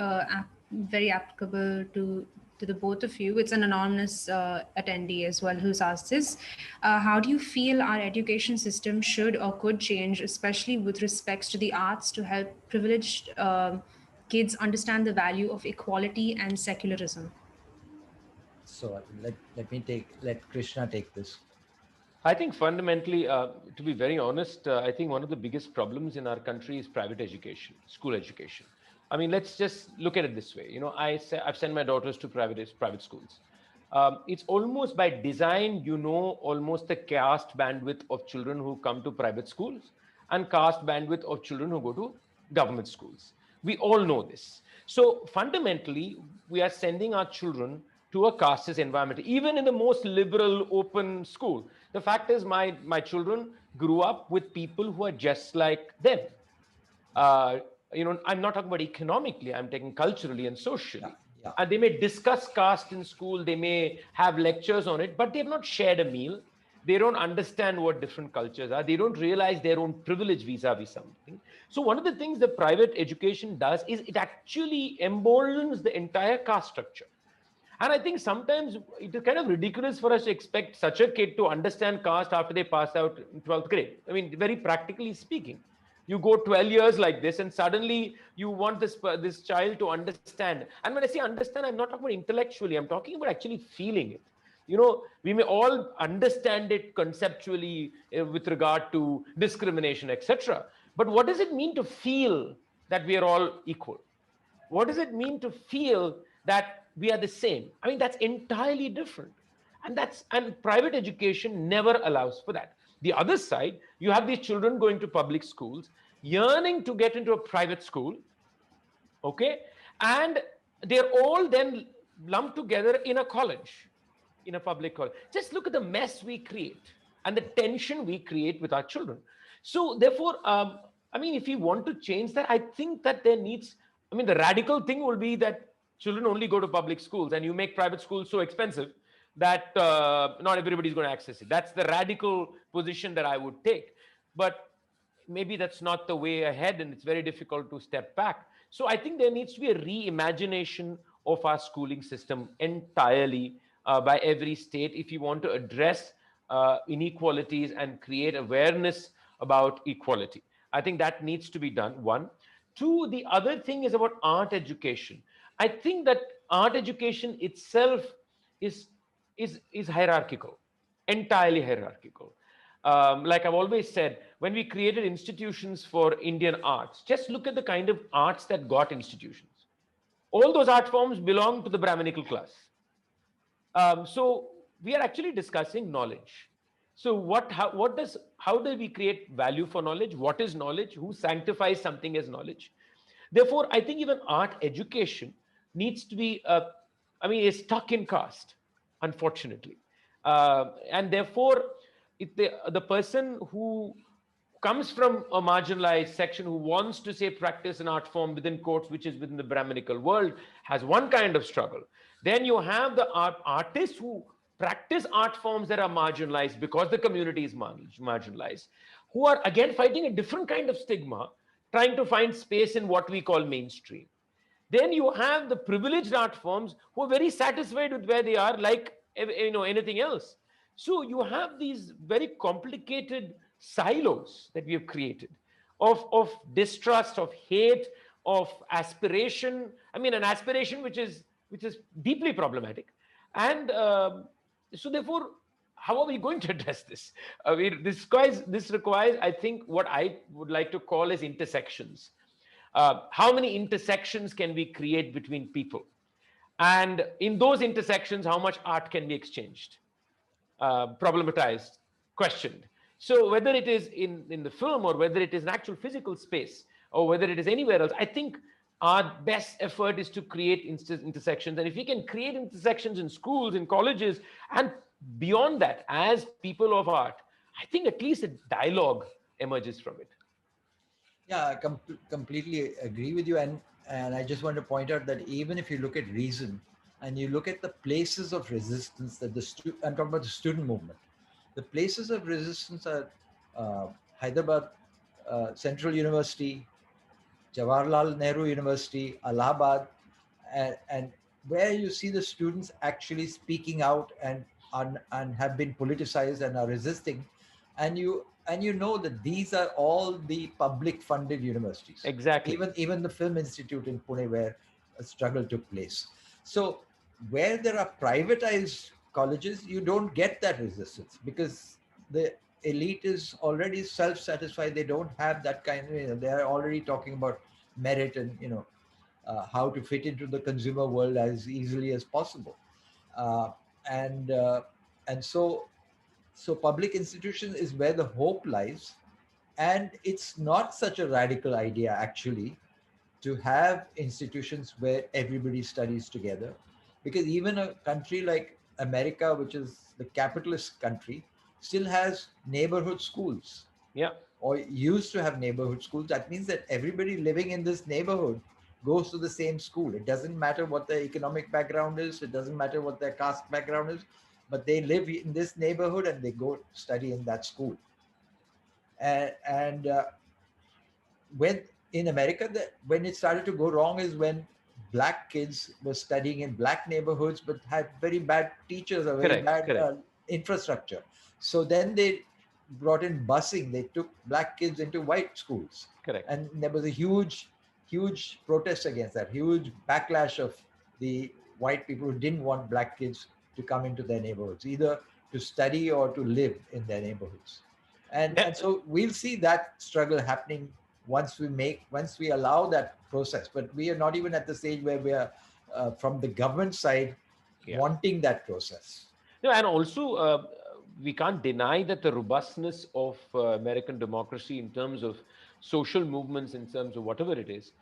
very applicable to the both of you. It's an anonymous attendee as well who's asked this. How do you feel our education system should or could change, especially with respects to the arts, to help privileged kids understand the value of equality and secularism? So let Krishna take this. I think fundamentally, to be very honest, I think one of the biggest problems in our country is private education, school education. I mean, let's just look at it this way. You know, I've sent my daughters to private schools. It's almost by design, you know, almost the caste bandwidth of children who come to private schools and caste bandwidth of children who go to government schools. We all know this. So fundamentally, we are sending our children to a casteist environment, even in the most liberal, open school. The fact is, my children grew up with people who are just like them. Uh, you know, I'm not talking about economically, I'm taking culturally and Yeah, socially. yeah. And they may discuss caste in school, they may have lectures on it, but they've not shared a meal. They don't understand what different cultures are. They don't realize their own privilege vis-a-vis something. So one of the things that private education does is it actually emboldens the entire caste structure. And I think sometimes it is kind of ridiculous for us to expect such a kid to understand caste after they pass out in 12th grade. I mean, very practically speaking, you go 12 years like this, and suddenly you want this child to understand. And when I say understand, I'm not talking about intellectually. I'm talking about actually feeling it. You know, we may all understand it conceptually with regard to discrimination, etc. But what does it mean to feel that we are all equal? What does it mean to feel that we are the same? I mean, that's entirely different. And private education never allows for that. The other side, you have these children going to public schools, yearning to get into a private school, okay? And they're all then lumped together in a college, in a public college. Just look at the mess we create and the tension we create with our children. So, therefore, I mean, if we want to change that, I think that there needs, I mean, the radical thing will be that children only go to public schools and you make private schools so expensive that not everybody's going to access it. That's the radical position that I would take. But maybe that's not the way ahead and it's very difficult to step back. So I think there needs to be a reimagination of our schooling system entirely by every state if you want to address inequalities and create awareness about equality. I think that needs to be done, one. Two, the other thing is about art education. I think that art education itself is is hierarchical, entirely hierarchical. Like I've always said, when we created institutions for Indian arts, just look at the kind of arts that got institutions. All those art forms belong to the Brahminical class. So we are actually discussing knowledge. So how do we create value for knowledge? What is knowledge? Who sanctifies something as knowledge? Therefore, I think even art education needs to be, I mean, is stuck in caste, unfortunately. And therefore, if the person who comes from a marginalized section who wants to say practice an art form within quotes which is within the Brahminical world has one kind of struggle. Then you have the artists who practice art forms that are marginalized because the community is marginalized, who are again fighting a different kind of stigma, trying to find space in what we call mainstream. Then you have the privileged art forms who are very satisfied with where they are, like anything else. So you have these very complicated silos that we have created of distrust, of hate, of aspiration. I mean, an aspiration which is deeply problematic, and so therefore, how are we going to address this? This requires, I think, what I would like to call as intersections. How many intersections can we create between people? And in those intersections, how much art can be exchanged, problematized, questioned? So whether it is in the film or whether it is an actual physical space or whether it is anywhere else, I think our best effort is to create intersections. And if we can create intersections in schools, in colleges, and beyond that, as people of art, I think at least a dialogue emerges from it. Yeah, I completely agree with you. And I just want to point out that even if you look at reason and you look at the places of resistance that I'm talking about the student movement, the places of resistance are Hyderabad Central University, Jawaharlal Nehru University, Allahabad, and where you see the students actually speaking out and have been politicized and are resisting, and you know that these are all the public funded universities. Exactly. Even the Film Institute in Pune, where a struggle took place. So where there are privatized colleges, you don't get that resistance because the elite is already self-satisfied. They don't have that kind of, they are already talking about merit and, how to fit into the consumer world as easily as possible. Uh, and and so public institutions is where the hope lies. And it's not such a radical idea, actually, to have institutions where everybody studies together. Because even a country like America, which is the capitalist country, still has neighborhood schools, Yeah, or used to have neighborhood schools. That means that everybody living in this neighborhood goes to the same school. It doesn't matter what their economic background is, it doesn't matter what their caste background is, but they live in this neighborhood and they go study in that school. And when in America, when it started to go wrong is when black kids were studying in black neighborhoods but had very bad teachers or very correct, bad correct, infrastructure. So then they brought in busing. They took black kids into white schools, correct. and there was a huge protest against that, huge backlash of the white people who didn't want black kids to come into their neighborhoods, either to study or to live in their neighborhoods. And Yeah, so we'll see that struggle happening once we allow that process. But we are not even at the stage where we are, from the government side, yeah. wanting that process. No, and also we can't deny that the robustness of American democracy in terms of social movements, in terms of whatever it is,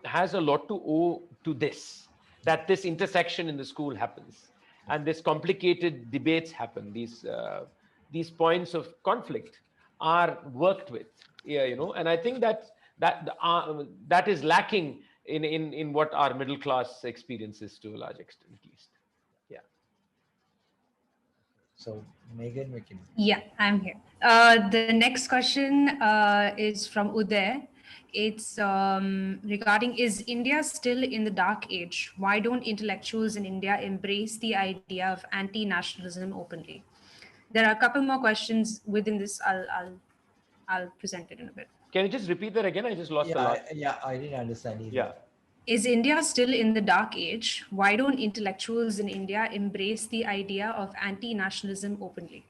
has a lot to owe to this. That this intersection in the school happens, and this complicated debates happen. These points of conflict are worked with. Yeah, and I think that is lacking in what our middle class experiences to a large extent, at least. Yeah. So Megan, we can. Yeah, I'm here. The next question is from Uday. It's regarding, is India still in the dark age? Why don't intellectuals in India embrace the idea of anti-nationalism openly? There are a couple more questions within this. I'll present it in a bit. Can you just repeat that again? I just lost the last. Yeah, I didn't understand Yeah. either. Is India still in the dark age? Why don't intellectuals in India embrace the idea of anti-nationalism openly?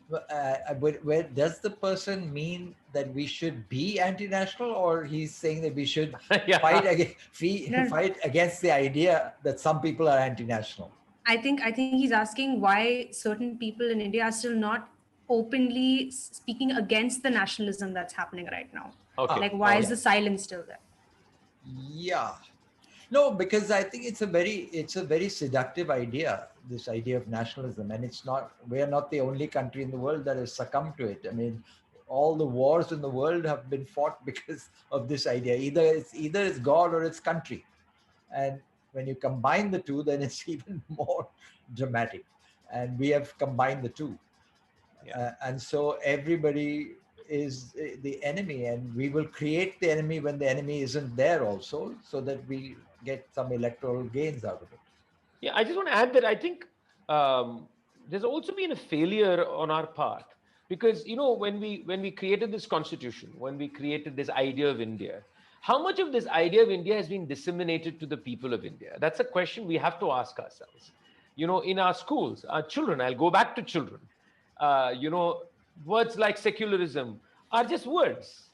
Where does the person mean that we should be anti-national, or he's saying that we should Yeah. No, fight against the idea that some people are anti-national? I think he's asking why certain people in India are still not openly speaking against the nationalism that's happening right now. Okay. Like, why is Yeah, the silence still there? yeah. No, because I think it's a very seductive idea, this idea of nationalism, and it's not. We are not the only country in the world that has succumbed to it. I mean, all the wars in the world have been fought because of this idea. Either it's God or it's country, and when you combine the two, then it's even more dramatic. And we have combined the two, Yeah. and so everybody is the enemy, and we will create the enemy when the enemy isn't there also, so that we get some electoral gains out of it. Yeah. I just want to add that I think there's also been a failure on our part because when we created this constitution, when we created this idea of India, how much of this idea of India has been disseminated to the people of India? That's a question we have to ask ourselves. In our schools, our children. I'll go back to children. Uh, you know, Words like secularism are just words,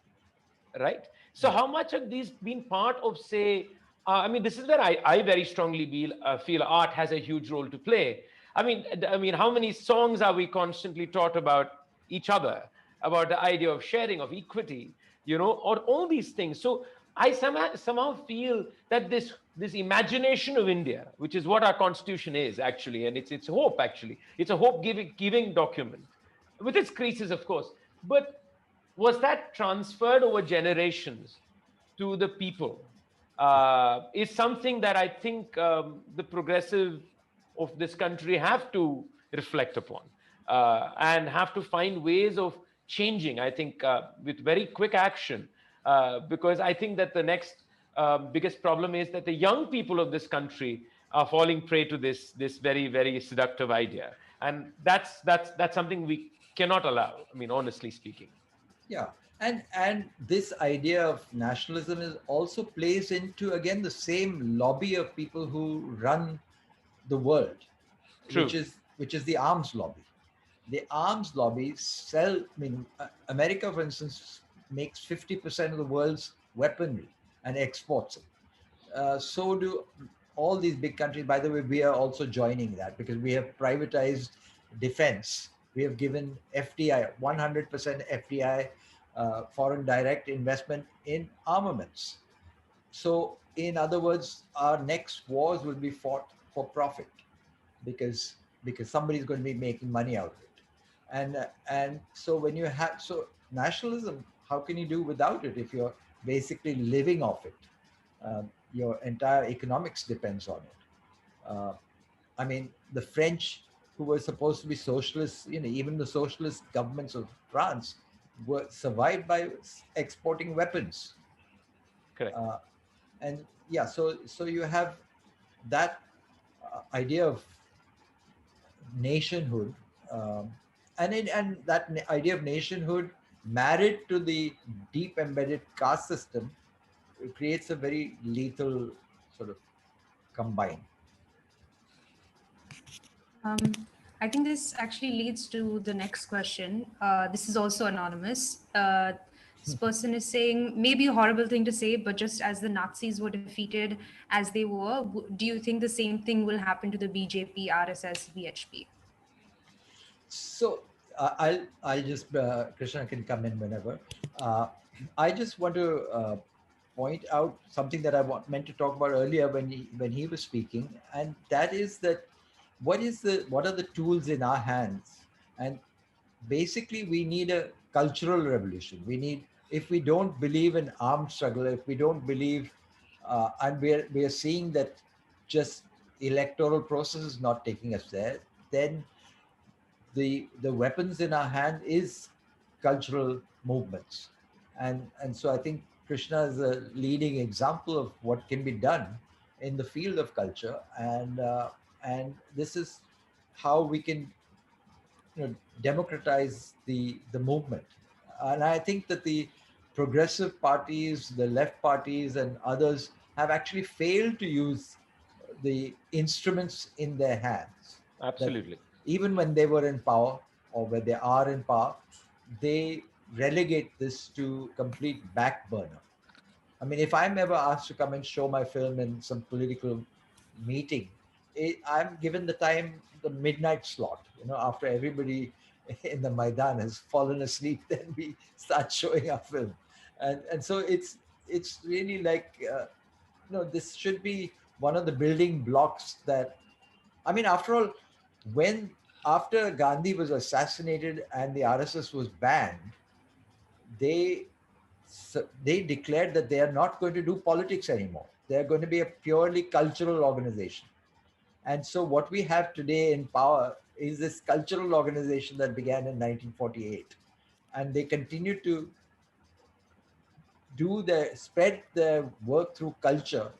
right? So how much of these been part of, say, I mean, this is where I very strongly feel art has a huge role to play. I mean, how many songs are we constantly taught about each other, about the idea of sharing, of equity, or all these things. So I somehow feel that this imagination of India, which is what our constitution is actually, and it's hope actually, it's a hope giving document with its creases, of course, but was that transferred over generations to the people is something that I think the progressive of this country have to reflect upon and have to find ways of changing, I think, with very quick action. Because I think that the next biggest problem is that the young people of this country are falling prey to this very, very seductive idea. And that's something we cannot allow, I mean, honestly speaking. Yeah, and this idea of nationalism is also plays into, again, the same lobby of people who run the world, which True. is which is the arms lobby. the arms lobby sell. I mean, America, for instance, makes 50% of the world's weaponry and exports it. So do all these big countries. By the way, we are also joining that because we have privatized defense. We have given FDI, 100% FDI, foreign direct investment in armaments. So, in other words, our next wars will be fought for profit because somebody's going to be making money out of it. And so when you have so nationalism, how can you do without it if you're basically living off it? Your entire economics depends on it. Uh, I mean, the French, who were supposed to be socialists, even the socialist governments of France were survived by exporting weapons. Correct. Uh, and yeah, so you have that idea of nationhood, um, and that idea of nationhood married to the deep embedded caste system creates a very lethal sort of combine. Um, I think this actually leads to the next question. This is also anonymous. This person is saying, maybe a horrible thing to say, but just as the Nazis were defeated as they were, do you think the same thing will happen to the BJP, RSS, VHP? So I'll just Krishna can come in whenever. Uh, I just want to point out something that meant to talk about earlier when he was speaking, and that is that what are the tools in our hands, and basically we need a cultural revolution. We need, if we don't believe in armed struggle, if we don't believe, and we are seeing that just electoral process is not taking us there, then the weapons in our hand is cultural movements. And so I think Krishna is a leading example of what can be done in the field of culture, and this is how we can, democratize the movement. And I think that the progressive parties, the left parties, and others have actually failed to use the instruments in their hands. That Absolutely. even when they were in power, or when they are in power, they relegate this to complete back burner. I mean, if I'm ever asked to come and show my film in some political meeting, I'm given the time, the midnight slot. After everybody in the Maidan has fallen asleep, then we start showing our film, and so it's really like, this should be one of the building blocks. That, I mean, after all, when after Gandhi was assassinated and the RSS was banned, they they declared that they are not going to do politics anymore. They are going to be a purely cultural organization. And so what we have today in power is this cultural organization that began in 1948. And they continue to spread their work through culture.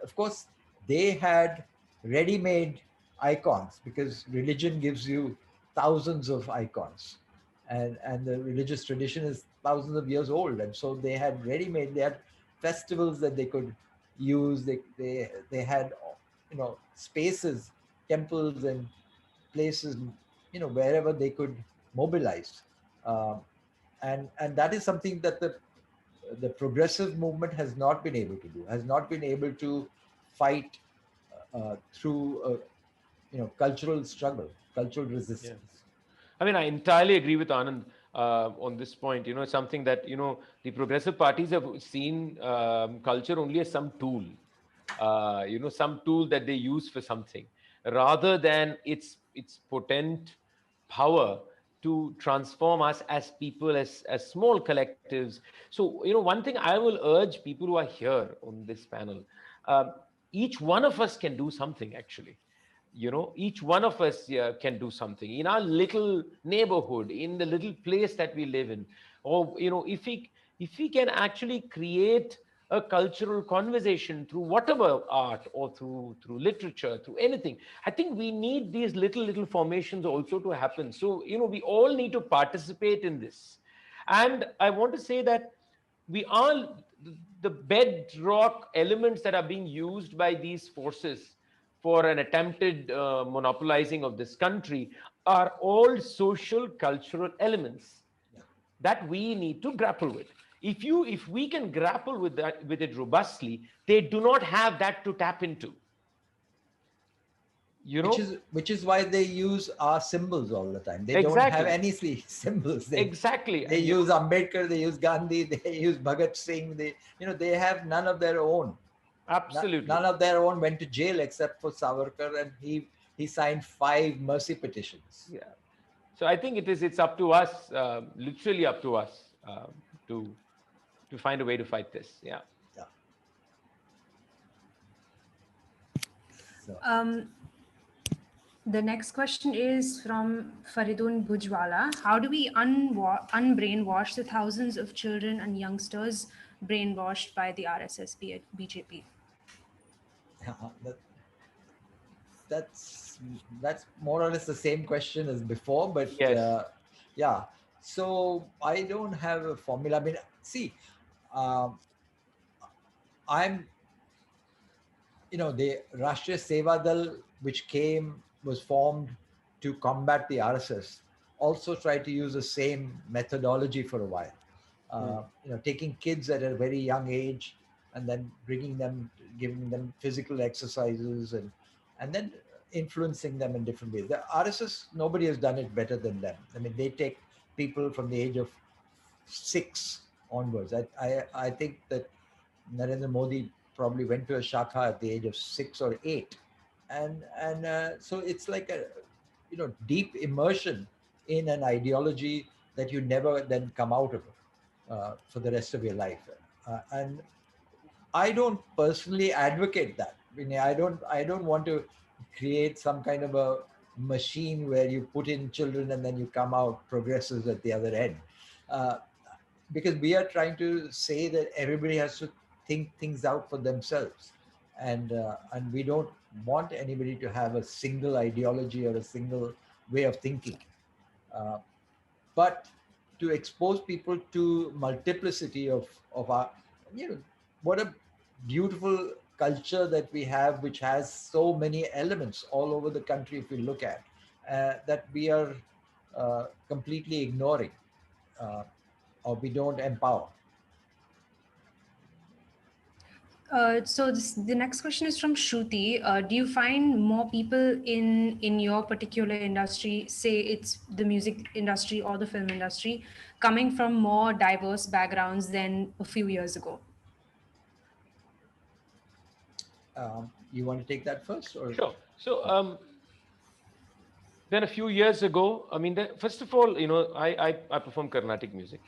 Of course, they had ready-made icons because religion gives you thousands of icons, and the religious tradition is thousands of years old, and so they had ready-made. They had festivals that they could use. They had, spaces, temples, and places, wherever they could mobilize. Um, and that is something that the progressive movement has not been able to do, has not been able to fight through cultural struggle, cultural Yeah. resistance. I mean, I entirely agree with Anand on this point. It's something that, the progressive parties have seen culture only as some tool, some tool that they use for something, rather than its potent power to transform us as people, as small collectives. So, one thing I will urge people who are here on this panel, um, each one of us can do something, actually. Each one of us can do something in our little neighborhood, in the little place that we live in. Or, if we can actually create a cultural conversation through whatever art, or through literature, through anything, I think we need these little formations also to happen. So, we all need to participate in this. And I want to say that we are the bedrock elements that are being used by these forces for an attempted monopolizing of this country are all social cultural elements Yeah. that we need to grapple with. If we can grapple with that, with it robustly, they do not have that to tap into, you which know. is which is why they use our symbols all the time. They don't have Exactly. any symbols. Exactly. They use Ambedkar, they use Gandhi, they use Bhagat Singh. They have none of their own. Absolutely. None of their own went to jail except for Savarkar, and he signed 5 mercy petitions. Yeah. So I think it's up to us, literally up to us, to find a way to fight this. Yeah. Yeah. So Um, the next question is from Faridun Bhujwala. How do we unbrainwash the thousands of children and youngsters brainwashed by the RSS BJP? yeah, that's that's more or less the same question as before, but Yes. yeah. So I don't have a formula. I mean, see, um, I'm the Rashtriya Seva Dal, which was formed to combat the RSS, also tried to use the same methodology for a while. Hmm. Taking kids at a very young age and then bringing them, giving them physical exercises, and then influencing them in different ways. The RSS, nobody has done it better than them. I mean, they take people from the age of 6 onwards. I think that Narendra Modi probably went to a shakha at the age of 6 or 8, and so it's like a deep immersion in an ideology that you never then come out of for the rest of your life. And I don't personally advocate that. I mean, I don't want to create some kind of a machine where you put in children and then you come out progressives at the other end. Uh, because we are trying to say that everybody has to think things out for themselves, and we don't want anybody to have a single ideology or a single way of thinking, uh, but to expose people to multiplicity of our you know what a beautiful culture that we have, which has so many elements all over the country, if we look at that we are completely ignoring, uh, or we don't empower. The next question is from Shruti. Do you find more people in your particular industry, say it's the music industry or the film industry, coming from more diverse backgrounds than a few years ago? You want to take that first, or Sure. So then a few years ago, I mean, first of all, I perform Carnatic music.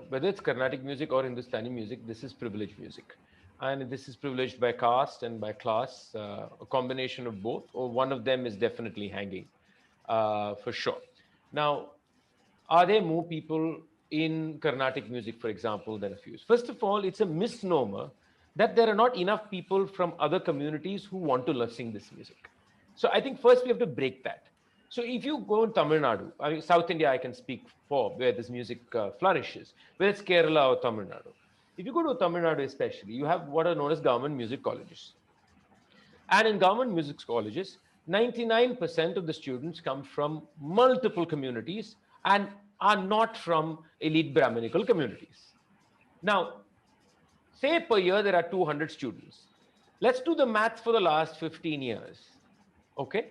Whether it's Carnatic music or Hindustani music, this is privileged music. And this is privileged by caste and by class, a combination of both, or one of them is definitely hanging, for sure. Now, are there more people in Carnatic music, for example, than a few? First of all, it's a misnomer that there are not enough people from other communities who want to sing this music. So I think first we have to break that. So if you go in Tamil Nadu, I mean, South India, I can speak for where this music flourishes, whether it's Kerala or Tamil Nadu. If you go to Tamil Nadu, especially, you have what are known as government music colleges. And in government music colleges, 99% of the students come from multiple communities and are not from elite Brahminical communities. Now, say per year there are 200 students. Let's do the math for the last 15 years. Okay?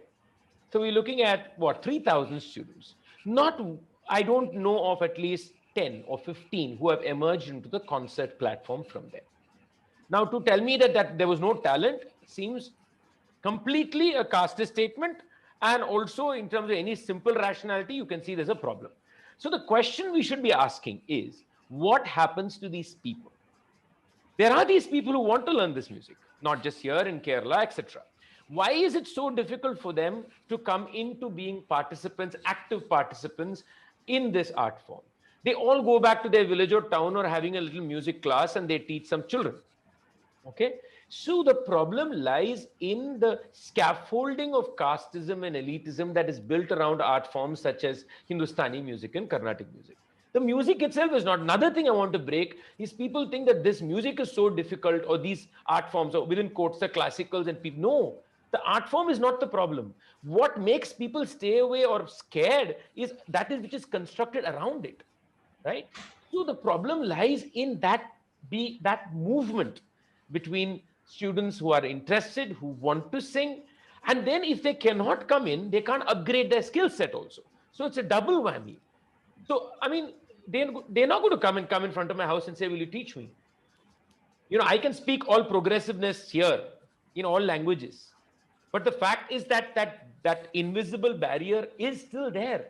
So we're looking at what, 3,000 students. Not, I don't know of at least 10 or 15 who have emerged into the concert platform from there. Now, to tell me that there was no talent seems completely a caste statement. And also, in terms of any simple rationality, you can see there's a problem. So, the question we should be asking is what happens to these people? There are these people who want to learn this music, not just here in Kerala, etc. Why is it so difficult for them to come into being participants, active participants in this art form? They all go back to their village or town or having a little music class and they teach some children. Okay, so the problem lies in the scaffolding of casteism and elitism that is built around art forms such as Hindustani music and Carnatic music. The music itself is not. Another thing I want to break is people think that this music is so difficult or these art forms, or within quotes, the classicals and people. No, The art form is not the problem. What makes people stay away or scared is that is which is constructed around it, right? So the problem lies in that movement between students who are interested, who want to sing, and then if they cannot come in, they can't upgrade their skill set also. So it's a double whammy. So I mean, they're not going to come in front of my house and say, "Will you teach me?" I can speak all progressiveness here in all languages, but the fact is that invisible barrier is still there.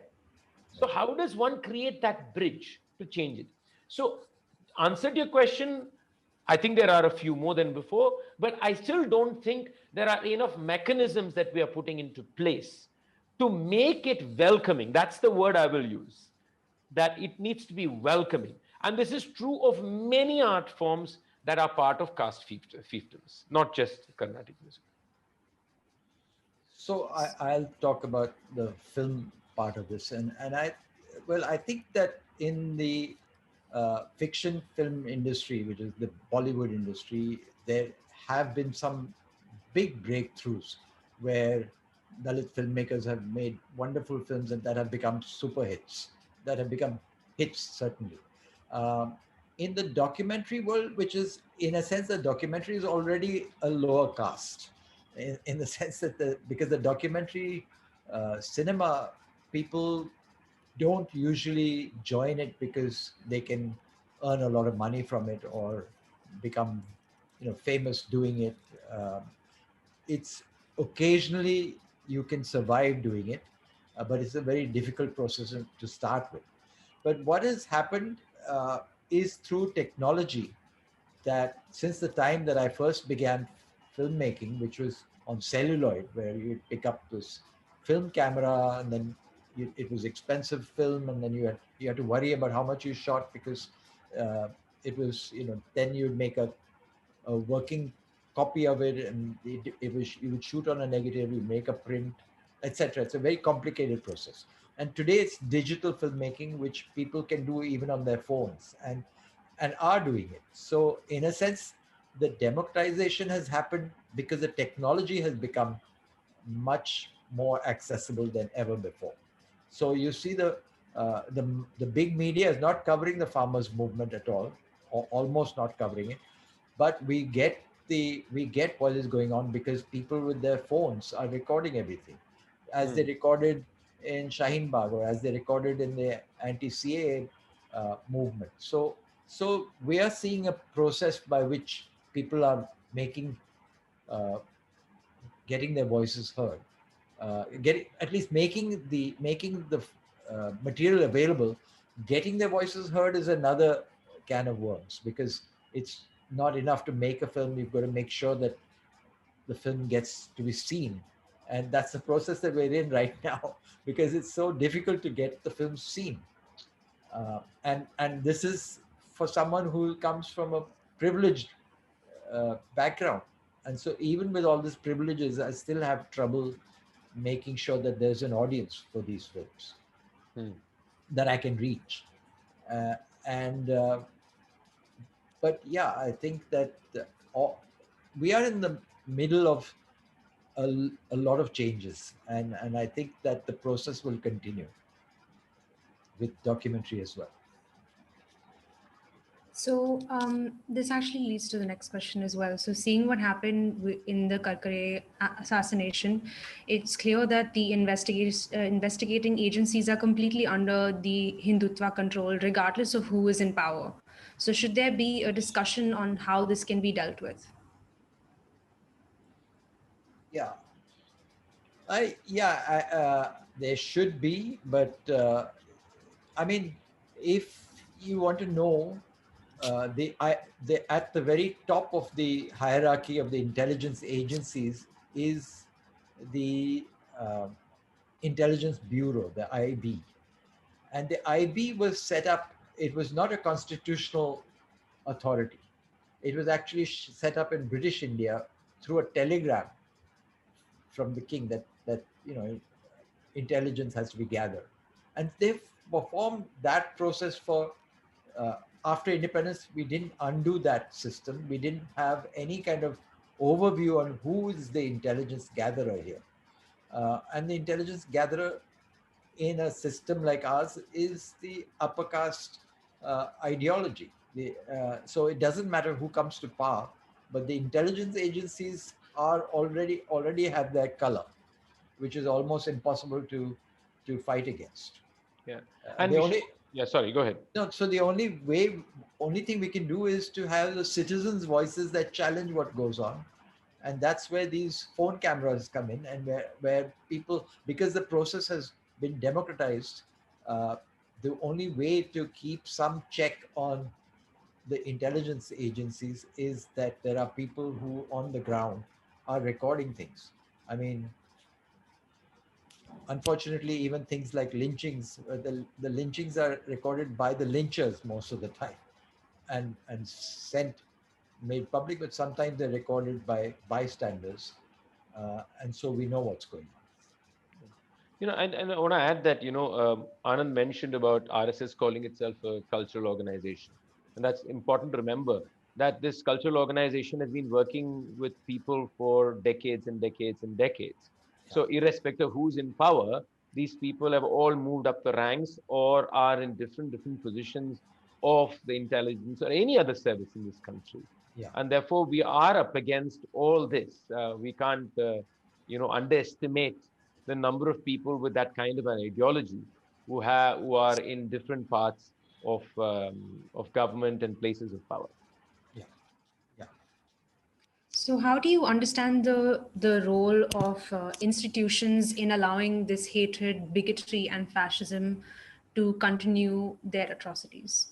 So how does one create that bridge to change it? So, answer to your question, I think there are a few more than before, but I still don't think there are enough mechanisms that we are putting into place to make it welcoming. That's the word I will use, that it needs to be welcoming. And this is true of many art forms that are part of caste fiefdoms, not just Carnatic music. So I'll talk about the film part of this, and well, I think that in the fiction film industry, which is the Bollywood industry, there have been some big breakthroughs where Dalit filmmakers have made wonderful films and that have become super hits, that have become hits certainly. Um, in the documentary world, which is in a sense, the documentary is already a lower caste, in the sense that because the documentary cinema people don't usually join it because they can earn a lot of money from it or become famous doing it. It's occasionally you can survive doing it, but it's a very difficult process to start with. But what has happened is through technology, that since the time that I first began filmmaking, which was on celluloid, where you'd pick up this film camera and then it was expensive film, and then you had to worry about how much you shot because uh, it was then you'd make a working copy of it, and it was you would shoot on a negative, you make a print, etc. It's a very complicated process. And today it's digital filmmaking, which people can do even on their phones, and are doing it. So in a sense, the democratization has happened because the technology has become much more accessible than ever before. So you see the big media is not covering the farmers movement at all, or almost not covering it, but we get what is going on because people with their phones are recording everything, as they Hmm. recorded in Shaheen Bagh or as they recorded in the anti-CAA movement. So we are seeing a process by which people are making uh, getting their voices heard, getting at least making the material available. Getting their voices heard is another can of worms, because it's not enough to make a film. You've got to make sure that the film gets to be seen, and that's the process that we're in right now because it's so difficult to get the film seen. And this is for someone who comes from a privileged background, and so even with all these privileges, I still have trouble making sure that there's an audience for these films Hmm. that I can reach. Uh, and But yeah, I think that all, we are in the middle of a lot of changes, and I think that the process will continue with documentary as well. So this actually leads to the next question as well. So seeing what happened in the Karkare assassination, it's clear that the investigating agencies are completely under the Hindutva control, regardless of who is in power. So should there be a discussion on how this can be dealt with? Yeah, there should be, but I mean, if you want to know, the at the very top of the hierarchy of the intelligence agencies is the uh, Intelligence Bureau, the IB, and the IB was set up. It was not a constitutional authority. It was actually set up in British India through a telegram from the king that intelligence has to be gathered, and they've performed that process for after independence. We didn't undo that system. We didn't have any kind of overview on who is the intelligence gatherer here. And the intelligence gatherer in a system like ours is the upper caste ideology. So it doesn't matter who comes to power, but the intelligence agencies are already have their color, which is almost impossible to fight against. Yeah. And The we should, only yeah, sorry, go ahead. no, so the only thing we can do is to have the citizens' voices that challenge what goes on, and that's where these phone cameras come in, and where people, because the process has been democratized, uh, the only way to keep some check on the intelligence agencies is that there are people who on the ground are recording things. I mean, unfortunately, even things like lynchings, the lynchings are recorded by the lynchers most of the time, and sent, made public, but sometimes they're recorded by bystanders, and so we know what's going on. And I want to add that, Anand mentioned about RSS calling itself a cultural organization. And that's important to remember that this cultural organization has been working with people for decades and decades and decades. Yeah, So, irrespective of who's in power, these people have all moved up the ranks or are in different positions of the intelligence or any other service in this country. yeah, And therefore, we are up against all this. We can't, underestimate the number of people with that kind of an ideology who are in different parts of government and places of power. yeah, yeah. So, how do you understand the role of institutions in allowing this hatred, bigotry, and fascism to continue their atrocities?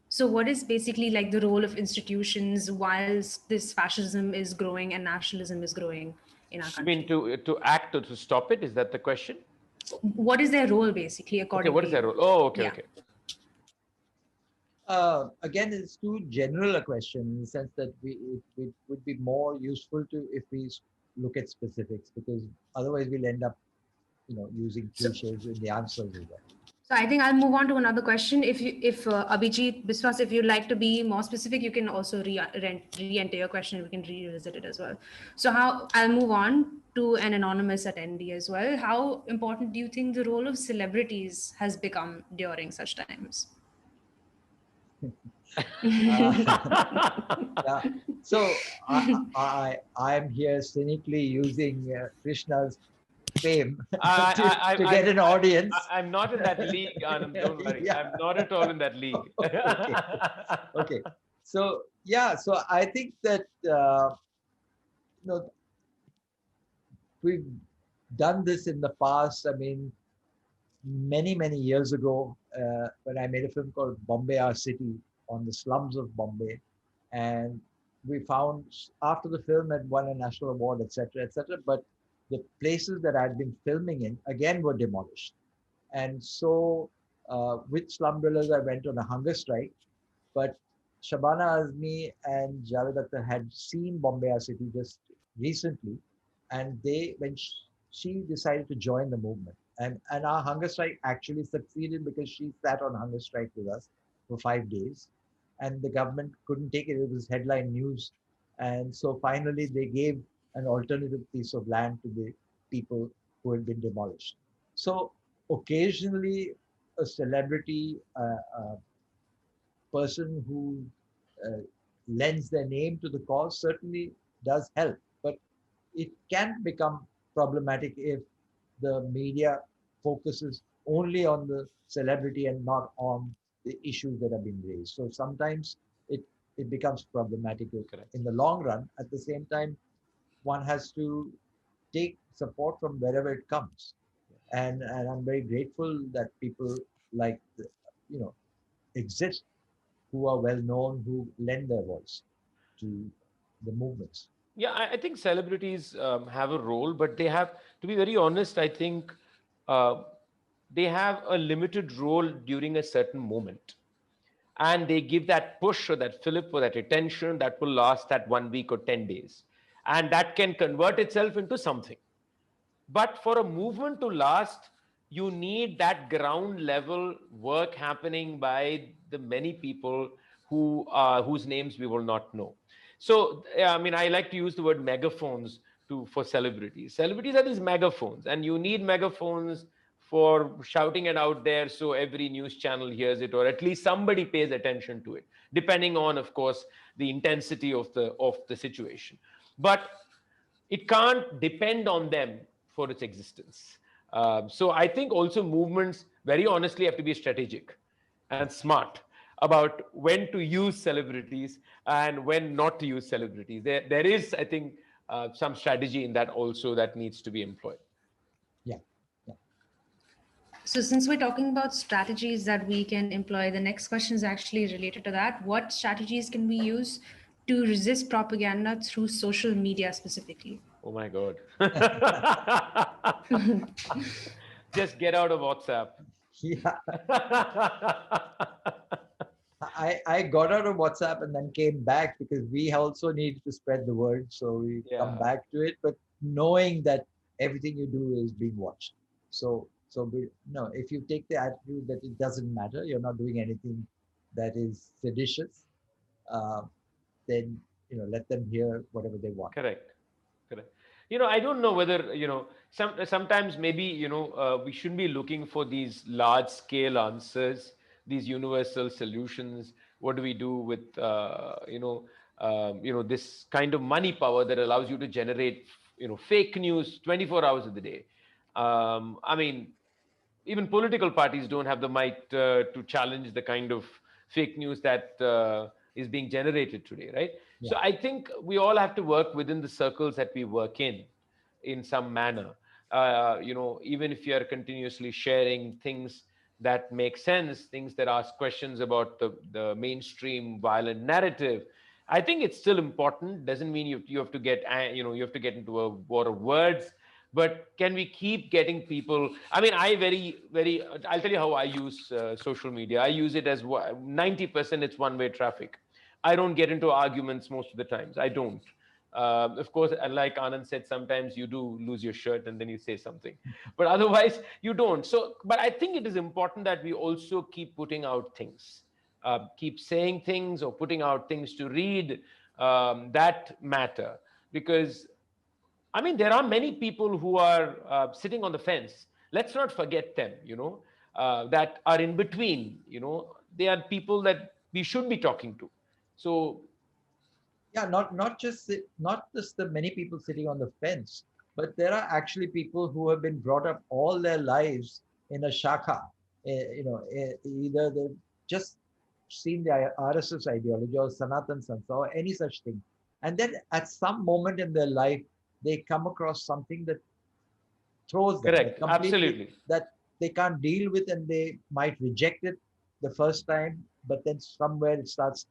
So, what is basically like the role of institutions whilst this fascism is growing and nationalism is growing in our You mean country? to act or to stop it? Is that the question? What is their role basically, Okay, according what to is their you? role? Oh, okay, Yeah. okay. Again, it's too general a question in the sense that it would be more useful to if we look at specifics, because otherwise we'll end up, using So, cliches in the answers as well. So I think I'll move on to another question. If Abhijit Biswas, if you'd like to be more specific, you can also re-enter your question. We can revisit it as well. So how I'll move on to an anonymous attendee as well. How important do you think the role of celebrities has become during such times? Yeah. So I'm here cynically using Krishna's fame I, I, to I, get I'm, an audience. I'm not in that league, Anand. Don't worry. Yeah. I'm not at all in that league. Okay. Okay. So yeah. So I think that you know we've done this in the past. I mean, many years ago, when I made a film called Bombay Our City on the slums of Bombay, and we found after the film had won a national award, etc., etc., but the places that I'd been filming in again were demolished. And so, with Slum Dwellers, I went on a hunger strike. But Shabana Azmi and Javed Akhtar had seen Bombay Our City just recently, and when she decided to join the movement, and our hunger strike actually succeeded because she sat on hunger strike with us for 5 days, and the government couldn't take it. It was headline news, and so finally they gave an alternative piece of land to the people who had been demolished. So occasionally, a celebrity, person who uh, lends their name to the cause certainly does help, but it can become problematic if the media focuses only on the celebrity and not on the issues that are being raised. So sometimes it it becomes problematic Correct. in the long run. At the same time, one has to take support from wherever it comes, and I'm very grateful that people like you know exist, who are well known, who lend their voice to the movements. Yeah, I think celebrities have a role, but they have, to be very honest, I think uh, they have a limited role during a certain moment. And they give that push or that fillip or that attention that will last that 1 week or 10 days. And that can convert itself into something. But for a movement to last, you need that ground level work happening by the many people whose names we will not know. So I mean, I like to use the word megaphones for celebrities. Celebrities are these megaphones, and you need megaphones for shouting it out there so every news channel hears it, or at least somebody pays attention to it, depending on, of course, the intensity of the situation. But it can't depend on them for its existence. So I think also movements, very honestly, have to be strategic and smart about when to use celebrities and when not to use celebrities. There is, I think, some strategy in that also that needs to be employed. Yeah. Yeah. So, since we're talking about strategies that we can employ, the next question is actually related to that. What strategies can we use to resist propaganda through social media specifically? Oh my God. Just get out of WhatsApp. Yeah. I got out of WhatsApp and then came back because we also needed to spread the word. So we come Yeah, back to it, but knowing that everything you do is being watched. So we, no, if you take the attitude that it doesn't matter, you're not doing anything that is seditious, uh, then let them hear whatever they want. correct. Correct. I don't know whether, sometimes maybe, we shouldn't be looking for these large scale answers, these universal solutions. What do we do with, this kind of money power that allows you to generate, fake news 24 hours of the day? I mean, even political parties don't have the might to challenge the kind of fake news that is being generated today, right? Yeah. So I think we all have to work within the circles that we work in some manner. Even if you are continuously sharing things that make sense, things that ask questions about the mainstream violent narrative, I think it's still important. Doesn't mean you have to get you have to get into a war of words, but can we keep getting people? I mean, I'll tell you how I use social media. I use it as 90% it's one way traffic. I don't get into arguments most of the times. I don't. Of course, like Anand said, sometimes you do lose your shirt and then you say something, but otherwise you don't. So, but I think it is important that we also keep putting out things, keep saying things or putting out things to read, that matter. Because I mean, there are many people who are sitting on the fence. Let's not forget them, that are in between. They are people that we should be talking to. So, Yeah, not just the many people sitting on the fence, but there are actually people who have been brought up all their lives in a shakha. Either they've just seen the RSS ideology or Sanatan Sansa or any such thing, and then at some moment in their life they come across something that throws them like correct, completely, absolutely. that they can't deal with, and they might reject it the first time, but then somewhere it starts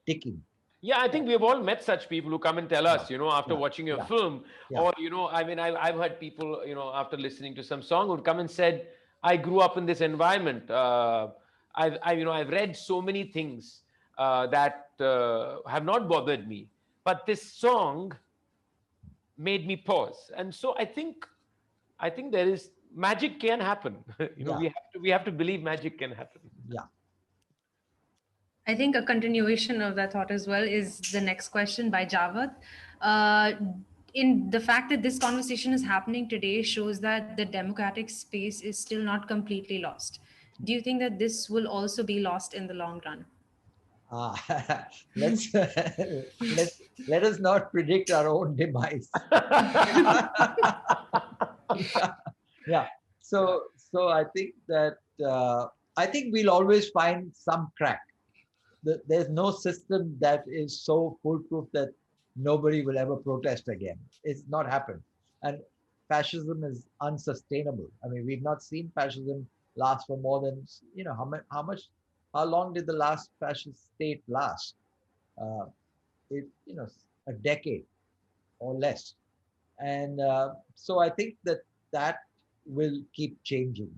ticking. Yeah, I Yeah, think we've all met such people who come and tell yeah, us, after yeah, watching your yeah, film, yeah. or, I mean, I've heard people, after listening to some song would come and said, I grew up in this environment. I've read so many things that have not bothered me, but this song made me pause. And so I think there is magic can happen. Yeah, We have to believe magic can happen. yeah. I think a continuation of that thought as well is the next question by Javad. Uh, in the fact that this conversation is happening today shows that the democratic space is still not completely lost. Do you think that this will also be lost in the long run? Ah, let's let us not predict our own demise. Yeah, yeah. Yeah, So I think that I think we'll always find some crack. There's no system that is so foolproof that nobody will ever protest again. It's not happened. And fascism is unsustainable. I mean, we've not seen fascism last for more than, how long did the last fascist state last? Uh, a decade or less. And so I think that will keep changing,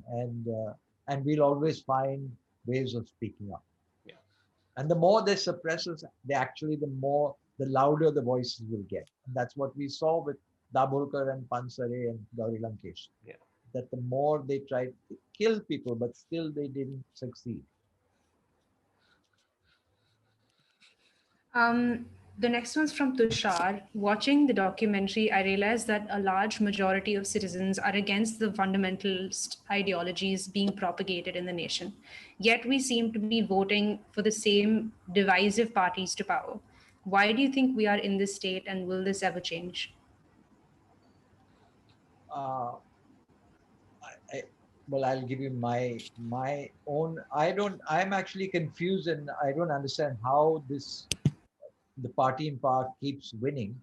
and we'll always find ways of speaking up. yeah. And the more they suppress us, the louder the voices will get. And that's what we saw with Dabholkar and Pansare and Gauri Lankesh. Yeah. That the more they tried to kill people, but still they didn't succeed. Um, the next one's from Tushar. Watching the documentary, I realized that a large majority of citizens are against the fundamentalist ideologies being propagated in the nation. Yet we seem to be voting for the same divisive parties to power. Why do you think we are in this state, and will this ever change? Uh, I, well, I'll give you my own. I don't. I'm actually confused, and I don't understand how this the party in power keeps winning.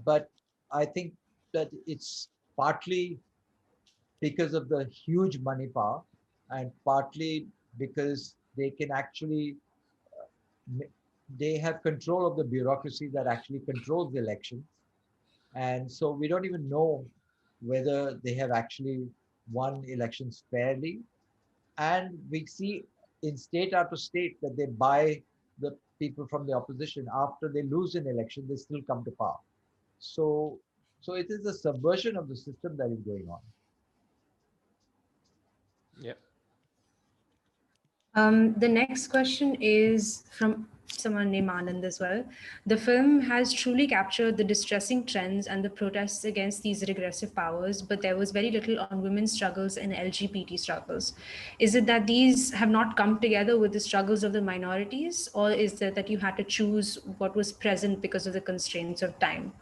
But I think that it's partly because of the huge money power, and partly because they can actually they have control of the bureaucracy that actually controls the elections, and so we don't even know whether they have actually won elections fairly. And we see in state after state that they buy the people from the opposition. After they lose an election, they still come to power. So, so it is a subversion of the system that is going on. Yeah. The next question is from someone named Anand as well. The film has truly captured the distressing trends and the protests against these regressive powers, but there was very little on women's struggles and LGBT struggles. Is it that these have not come together with the struggles of the minorities, or is it that you had to choose what was present because of the constraints of time?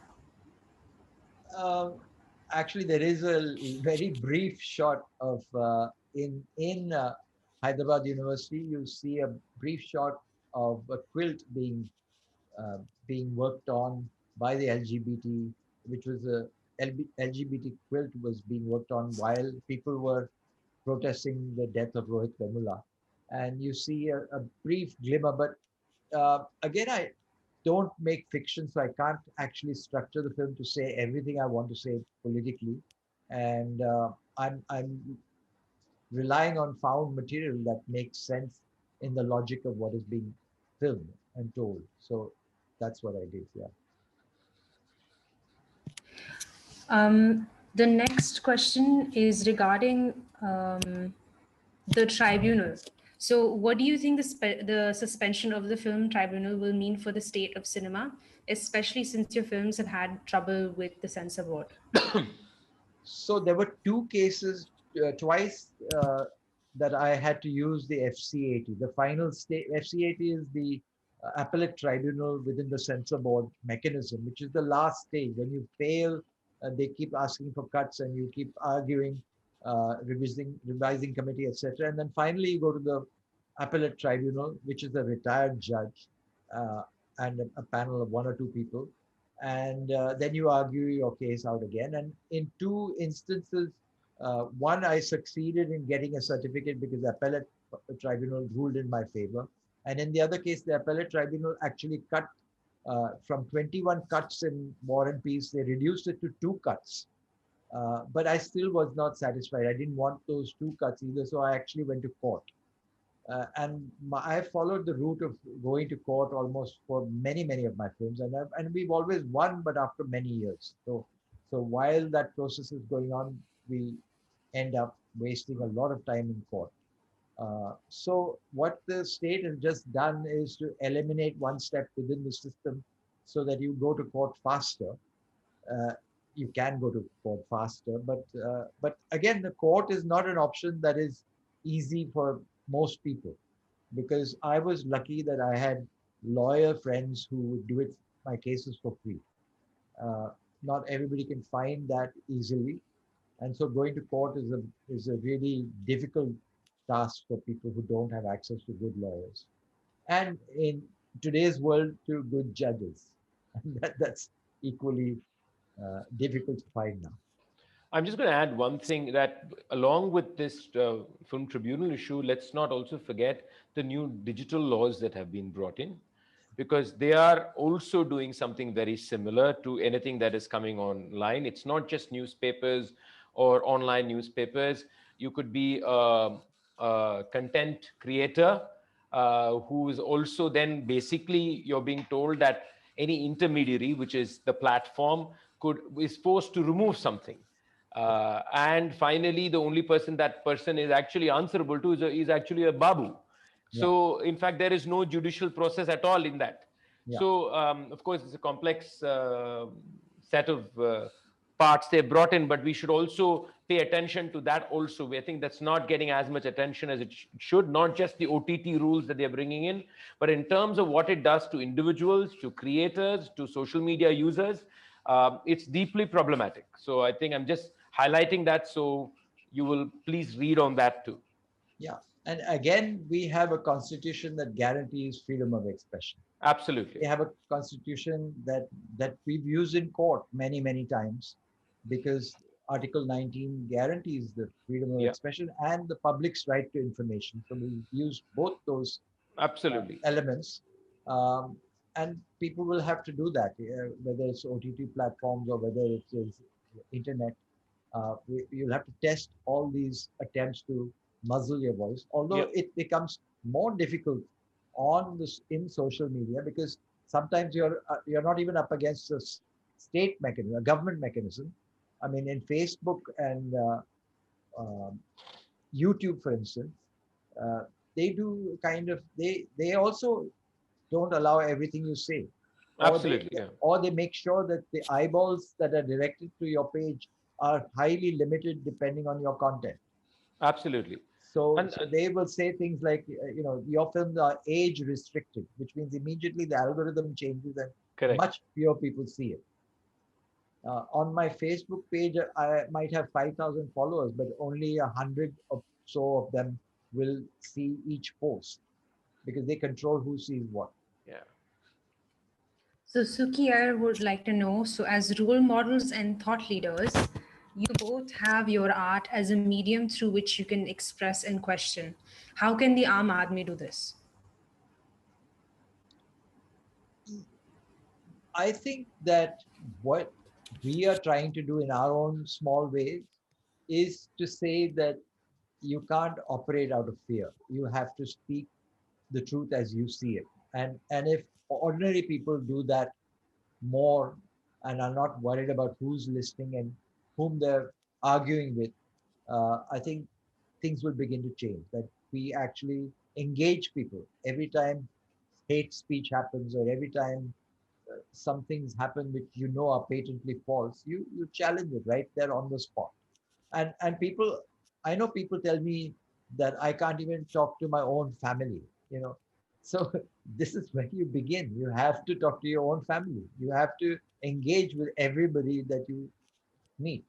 Um, Actually, there is a very brief shot of in Hyderabad University. You see a brief shot of a quilt being worked on by the LGBT, which was a LGBT quilt was being worked on while people were protesting the death of Rohit Vemula. And you see a brief glimmer, but again, I don't make fiction, so I can't actually structure the film to say everything I want to say politically. And I'm relying on found material that makes sense in the logic of what is being filmed and told. So that's what I did. Yeah. The next question is regarding the tribunal. So, what do you think the suspension of the film tribunal will mean for the state of cinema, especially since your films have had trouble with the censor board? So there were two cases, twice that I had to use the FC80. The final stage, FC80 is the appellate tribunal within the censor board mechanism, which is the last stage. When you fail, they keep asking for cuts and you keep arguing, revising committee, etc. And then finally you go to the appellate tribunal, which is a retired judge uh, and a panel of one or two people, and then you argue your case out again. And in two instances, one I succeeded in getting a certificate because the appellate tribunal ruled in my favor, and in the other case, the appellate tribunal actually cut from 21 cuts in War and Peace, they reduced it to 2 cuts. But I still was not satisfied. I didn't want those 2 cuts either, so I actually went to court. I followed the route of going to court almost for many of my films, and we've always won, but after many years. So while that process is going on, we end up wasting a lot of time in court. So what the state has just done is to eliminate one step within the system, so that you go to court faster. Uh, you can go to court faster, but again, the court is not an option that is easy for most people, because I was lucky that I had lawyer friends who would do it my cases for free. Uh, Not everybody can find that easily, and so going to court is a really difficult task for people who don't have access to good lawyers, and in today's world, to good judges. That's equally difficult to find now. I'm just going to add one thing, that along with this film tribunal issue, let's not also forget the new digital laws that have been brought in, because they are also doing something very similar to anything that is coming online. It's not just newspapers or online newspapers. You could be a content creator who is also then basically, you're being told that any intermediary, which is the platform, is forced to remove something. And finally, the only person that person is actually answerable to is actually a babu. Yeah. So, in fact, there is no judicial process at all in that. Yeah. So, of course, it's a complex set of parts they brought in, but we should also pay attention to that also. I think that's not getting as much attention as it should, not just the OTT rules that they're bringing in, but in terms of what it does to individuals, to creators, to social media users, it's deeply problematic. So I think I'm just highlighting that, so you will please read on that too. Yeah. And again, we have a constitution that guarantees freedom of expression. Absolutely. We have a constitution that we've used in court many times, because Article 19 guarantees the freedom of Yeah, expression and the public's right to information. So we use both those absolutely. elements, um, and people will have to do that, whether it's OTT platforms or whether it is internet. You'll have to test all these attempts to muzzle your voice, Yeah, although it becomes more difficult on this in social media, because sometimes you're not even up against a state mechanism, a government mechanism. I mean, in Facebook and um YouTube, for instance, uh, they do kind of they also don't allow everything you say, or absolutely. Yeah, they make sure that the eyeballs that are directed to your page are highly limited depending on your content. absolutely. So And they will say things like, your films are age restricted, which means immediately the algorithm changes and correct. much fewer people see it. On my Facebook page, I might have 5,000 followers, but only 100 or so of them will see each post, because they control who sees what. Yeah. So, Suki, I would like to know, so as role models and thought leaders, you both have your art as a medium through which you can express and question. How can the Aam Aadmi do this? I think that what we are trying to do in our own small ways is to say that you can't operate out of fear. You have to speak the truth as you see it. And if ordinary people do that more and are not worried about who's listening and whom they're arguing with, I think things will begin to change. That we actually engage people every time hate speech happens, or every time some things happen which are patently false. You challenge it right there on the spot. And people, I know people tell me that I can't even talk to my own family. So this is where you begin. You have to talk to your own family. You have to engage with everybody that you meet.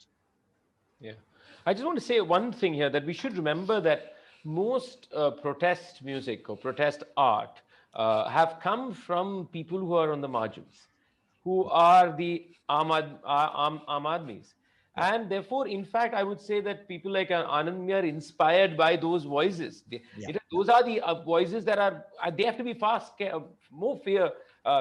Yeah. I just want to say one thing here, that we should remember that most protest music or protest art have come from people who are on the margins, who are the Aam Aadmis. Yeah, And therefore, in fact, I would say that people like Anand are inspired by those voices. yeah, yeah, Those are the voices that are, they have to be more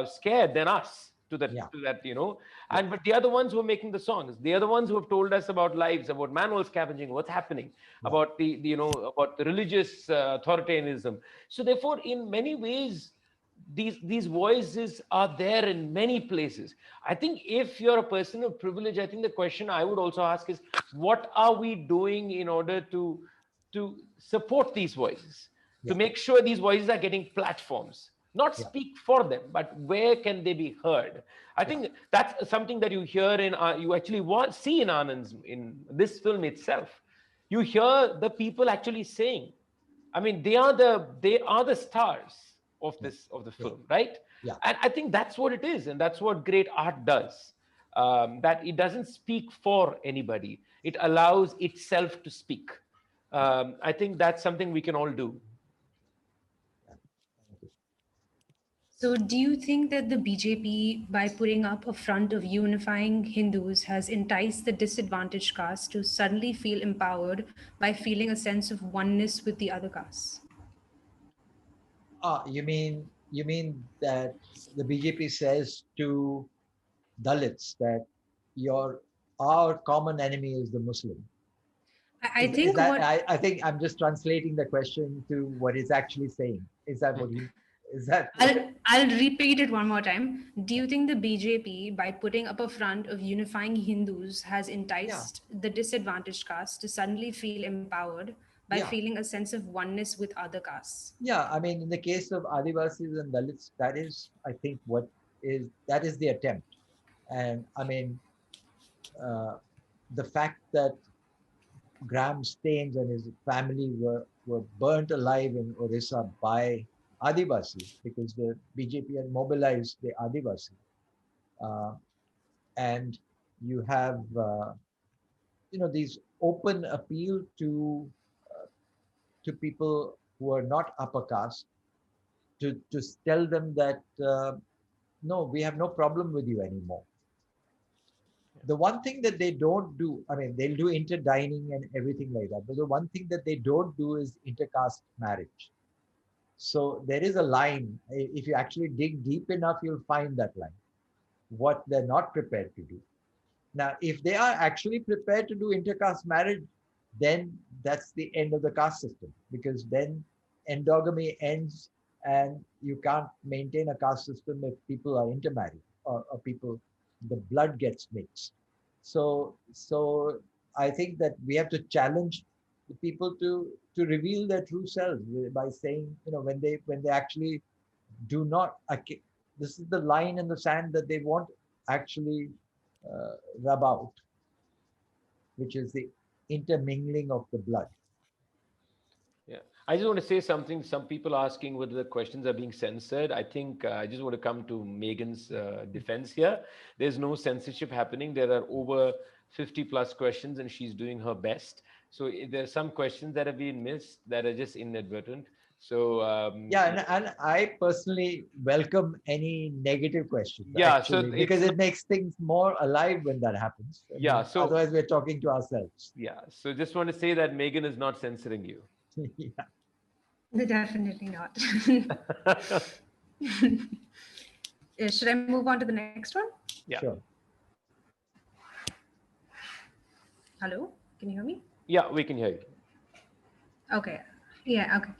scared than us yeah, to that, yeah, and but they are the ones who are making the songs. They are the ones who have told us about lives, about manual scavenging, what's happening, yeah, about about the religious authoritarianism. So therefore, in many ways, these voices are there in many places. I think if you're a person of privilege, I think the question I would also ask is, what are we doing in order to support these voices, to yeah, make sure these voices are getting platforms, not yeah, speak for them, but where can they be heard? I yeah, think that's something that you hear you actually see in Anand's, in this film itself. You hear the people actually saying, I mean, they are the stars of yeah, the yeah, film, right? yeah, And I think that's what it is, and that's what great art does. That it doesn't speak for anybody; it allows itself to speak. yeah, I think that's something we can all do. yeah. Thank you. So, do you think that the BJP, by putting up a front of unifying Hindus, has enticed the disadvantaged caste to suddenly feel empowered by feeling a sense of oneness with the other castes? You mean that the BJP says to Dalits that our common enemy is the Muslim? I Is think that what I think I'm just translating the question to what he's actually saying. Is that what he is that what I'll repeat it one more time. Do you think the BJP, by putting up a front of unifying Hindus, has yeah. enticed the disadvantaged caste to suddenly feel empowered by by Yeah. feeling a sense of oneness with other castes. Yeah, I mean, in the case of Adivasis and Dalits, that is, I think, that is the attempt. And I mean, uh, the fact that Graham Staines and his family were burnt alive in Orissa by Adivasi because the BJP had mobilized the Adivasi. Uh, and you have, these open appeal to people who are not upper caste to tell them that no, we have no problem with you anymore. The one thing that they don't do, I mean, they'll do interdining and everything like that, but the one thing that they don't do is intercaste marriage. So there is a line. If you actually dig deep enough, you'll find that line. What they're not prepared to do. Now, if they are actually prepared to do intercaste marriage, then that's the end of the caste system, because then endogamy ends and you can't maintain a caste system if people are intermarried, or people, the blood gets mixed. So I think that we have to challenge the people to reveal their true selves by saying, when they actually do not, this is the line in the sand that they won't actually rub out, which is the intermingling of the blood. Yeah. I just want to say something. Some people asking whether the questions are being censored. I think I just want to come to Megan's defense here. There's no censorship happening. There are over 50 plus questions, and she's doing her best. So there are some questions that have been missed that are just inadvertent. So Yeah, and I personally welcome any negative questions, yeah, so actually, it's because it makes things more alive when that happens. I yeah. mean, So otherwise we're talking to ourselves. yeah. So just want to say that Megan is not censoring you. Yeah, Definitely not. Should I move on to the next one? Yeah. sure. Hello, can you hear me? Yeah, we can hear you. Okay. Yeah, okay.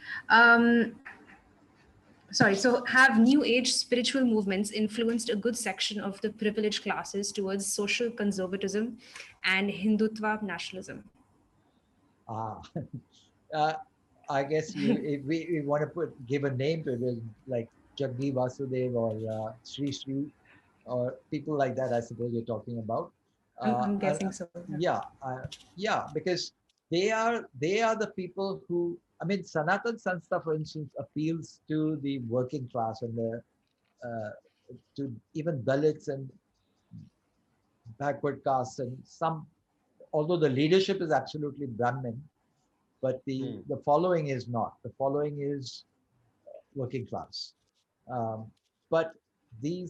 Sorry, so have New Age spiritual movements influenced a good section of the privileged classes towards social conservatism and Hindutva nationalism? Ah, uh, I guess if we want to give a name to it, is like Jaggi Vasudev or Sri Sri, or people like that, I suppose you're talking about. I'm And guessing so. yeah, yeah, because they are the people who, I mean, Sanatan Sanstha, for instance, appeals to the working class and uh, to even Dalits and backward castes, and some, although the leadership is absolutely Brahmin, but the following is not. The following is working class. Um, but the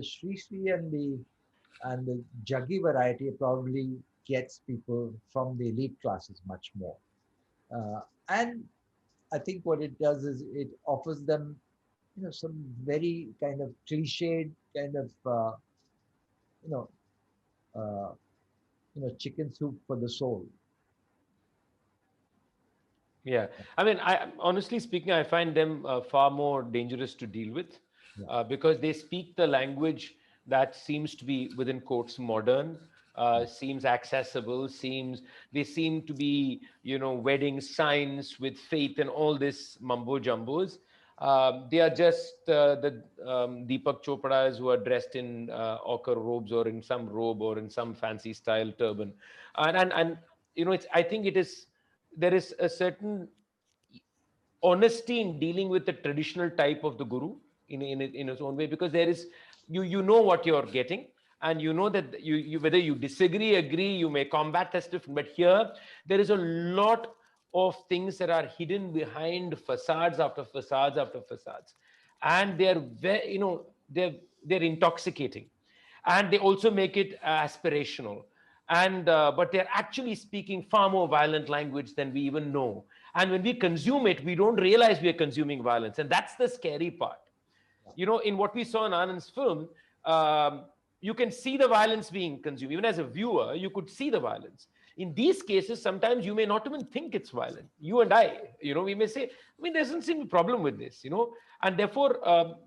Sri Sri and the Jaggi variety probably gets people from the elite classes much more. And I think what it does is it offers them, some very kind of cliched kind of, you know, uh, chicken soup for the soul. Yeah, I mean, I honestly speaking, I find them far more dangerous to deal with Yeah. because they speak the language that seems to be within quotes modern, seems accessible, seems they seem to be wedding signs with faith and all this mumbo jumbos. They are just the Deepak Chopra's who are dressed in ochre robes or in some robe or in some fancy style turban, and it's I think it is there is a certain honesty in dealing with the traditional type of the guru in its own way, because there is you know what you're getting, and you know that you whether you disagree, agree, you may combat that's different, but here there is a lot of things that are hidden behind facades after facades after facades, and they're very they're intoxicating, and they also make it aspirational, and but they're actually speaking far more violent language than we even know, and when we consume it we don't realize we are consuming violence, and that's the scary part. In what we saw in Anand's film, you can see the violence being consumed. Even as a viewer, you could see the violence. In these cases, sometimes you may not even think it's violent. You and I, we may say, I mean, there doesn't seem a problem with this, and therefore,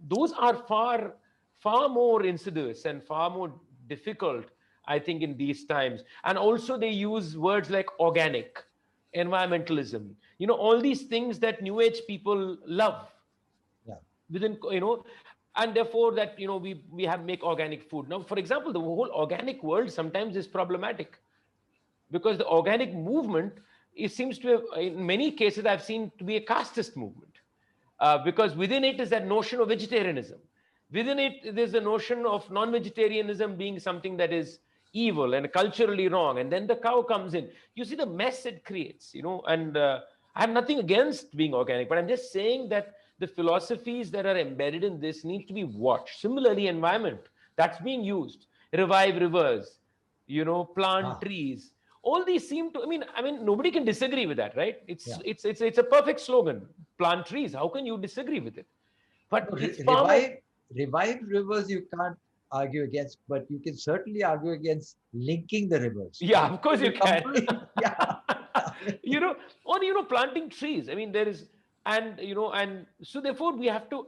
those are far, far more insidious and far more difficult, I think, in these times. And also, they use words like organic. environmentalism, all these things that new age people love Yeah. within, and therefore that, we have make organic food. Now, for example, the whole organic world sometimes is problematic because the organic movement, it seems to have, in many cases, I've seen to be a casteist movement, because within it is that notion of vegetarianism. Within it, there's a notion of non-vegetarianism being something that is evil and culturally wrong, and then the cow comes in. You see the mess it creates, and I have nothing against being organic, but I'm just saying that the philosophies that are embedded in this need to be watched. Similarly, environment that's being used, revive rivers, plant Ah, trees. All these seem to. I mean, nobody can disagree with that, right? It's yeah. it's it's it's a perfect slogan. Plant trees. How can you disagree with it? But No, it's far more. revive rivers you can't argue against, but you can certainly argue against linking the rivers. Yeah, That of course is a you can. complete, yeah. you know, or planting trees. I mean, there is, and so therefore we have to.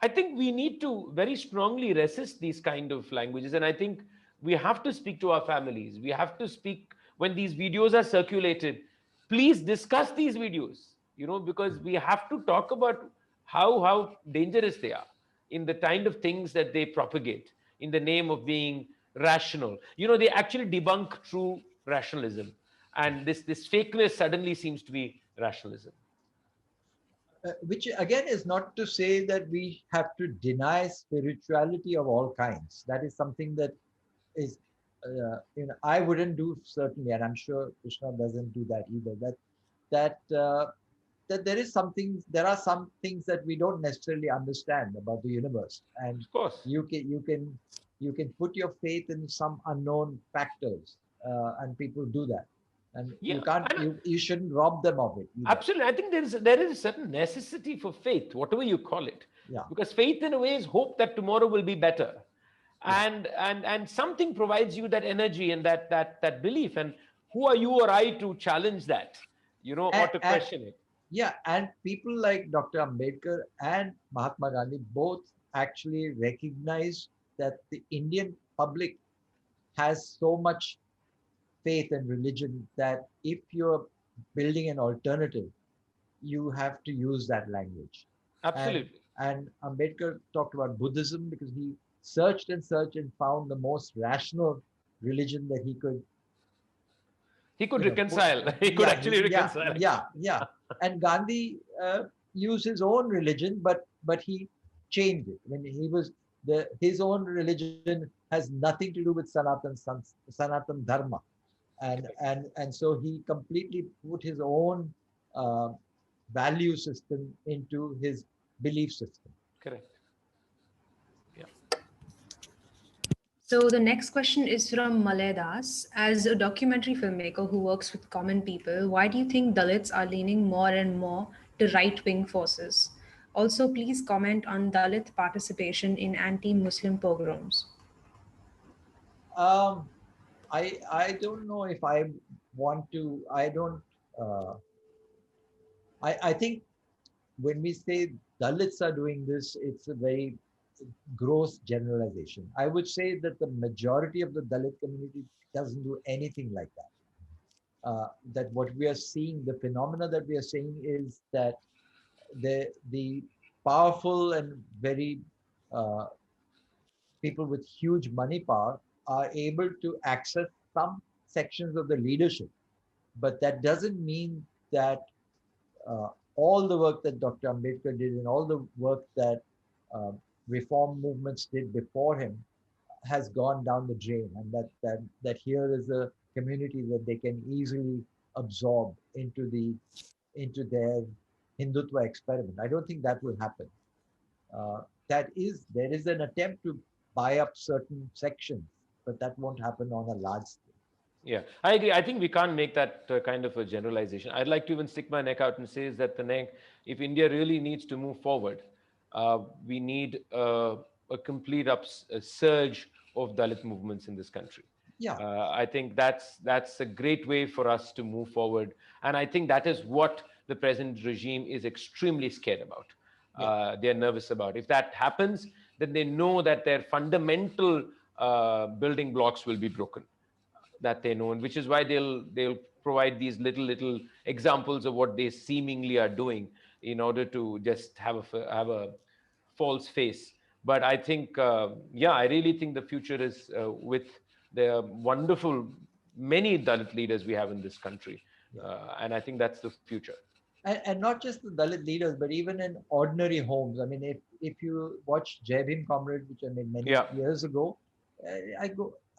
I think we need to very strongly resist these kind of languages, and I think we have to speak to our families. We have to speak when these videos are circulated. Please discuss these videos. Because we have to talk about how dangerous they are in the kind of things that they propagate in the name of being rational. They actually debunk true rationalism, and this fakeness suddenly seems to be rationalism. Which again is not to say that we have to deny spirituality of all kinds. That is something that is, I wouldn't do certainly, and I'm sure Krishna doesn't do that either. That there are some things that we don't necessarily understand about the universe, and Of course. you can put your faith in some unknown factors, and people do that, and Yeah, you shouldn't rob them of it either. absolutely. I think there is a certain necessity for faith, whatever you call it, Yeah, because faith in a way is hope that tomorrow will be better, yeah. and something provides you that energy and that belief. And who are you or I to challenge that, or to And question it? yeah, and people like Dr. Ambedkar and Mahatma Gandhi both actually recognize that the Indian public has so much faith and religion that if you're building an alternative, you have to use that language. And Absolutely. and Ambedkar talked about Buddhism because he searched and searched and found the most rational religion that he could, He could put. reconcile. He could Yeah, actually yeah, reconcile. yeah. And Gandhi used his own religion, but he changed it. When he was his own religion has nothing to do with Sanatan Dharma, and so he completely put his own uh, value system into his belief system. Correct. Yeah. So the next question is from Malay Das. As a documentary filmmaker who works with common people, why do you think Dalits are leaning more and more to right-wing forces? Also, please comment on Dalit participation in anti-Muslim pogroms. Um, I don't know if I want to. I don't. Uh, I think when we say Dalits are doing this, it's a very gross generalization. I would say that the majority of the Dalit community doesn't do anything like that. That what we are seeing, the phenomena that we are seeing is that the powerful and very uh, people with huge money power are able to access some sections of the leadership, but that doesn't mean that uh, all the work that Dr. Ambedkar did and all the work that uh, reform movements did before him has gone down the drain, and that here is a community that they can easily absorb into their Hindutva experiment. I don't think that will happen. There is an attempt to buy up certain sections, but that won't happen on a large scale. Yeah, I agree. I think we can't make that kind of a generalization. I'd like to even stick my neck out and say is that if India really needs to move forward, we need a complete a surge of Dalit movements in this country. Yeah, I think that's a great way for us to move forward, and I think that is what the present regime is extremely scared about. yeah, They're nervous about. If that happens, then they know that their fundamental building blocks will be broken. that they know, and which is why they'll provide these little examples of what they seemingly are doing in order to just have a false face. But I think, yeah, I really think the future is with the wonderful many Dalit leaders we have in this country, Yeah. and I think that's the future. And not just the Dalit leaders, but even in ordinary homes. I mean, if you watch Jai Bhim Comrade, which I made many Yeah, years ago,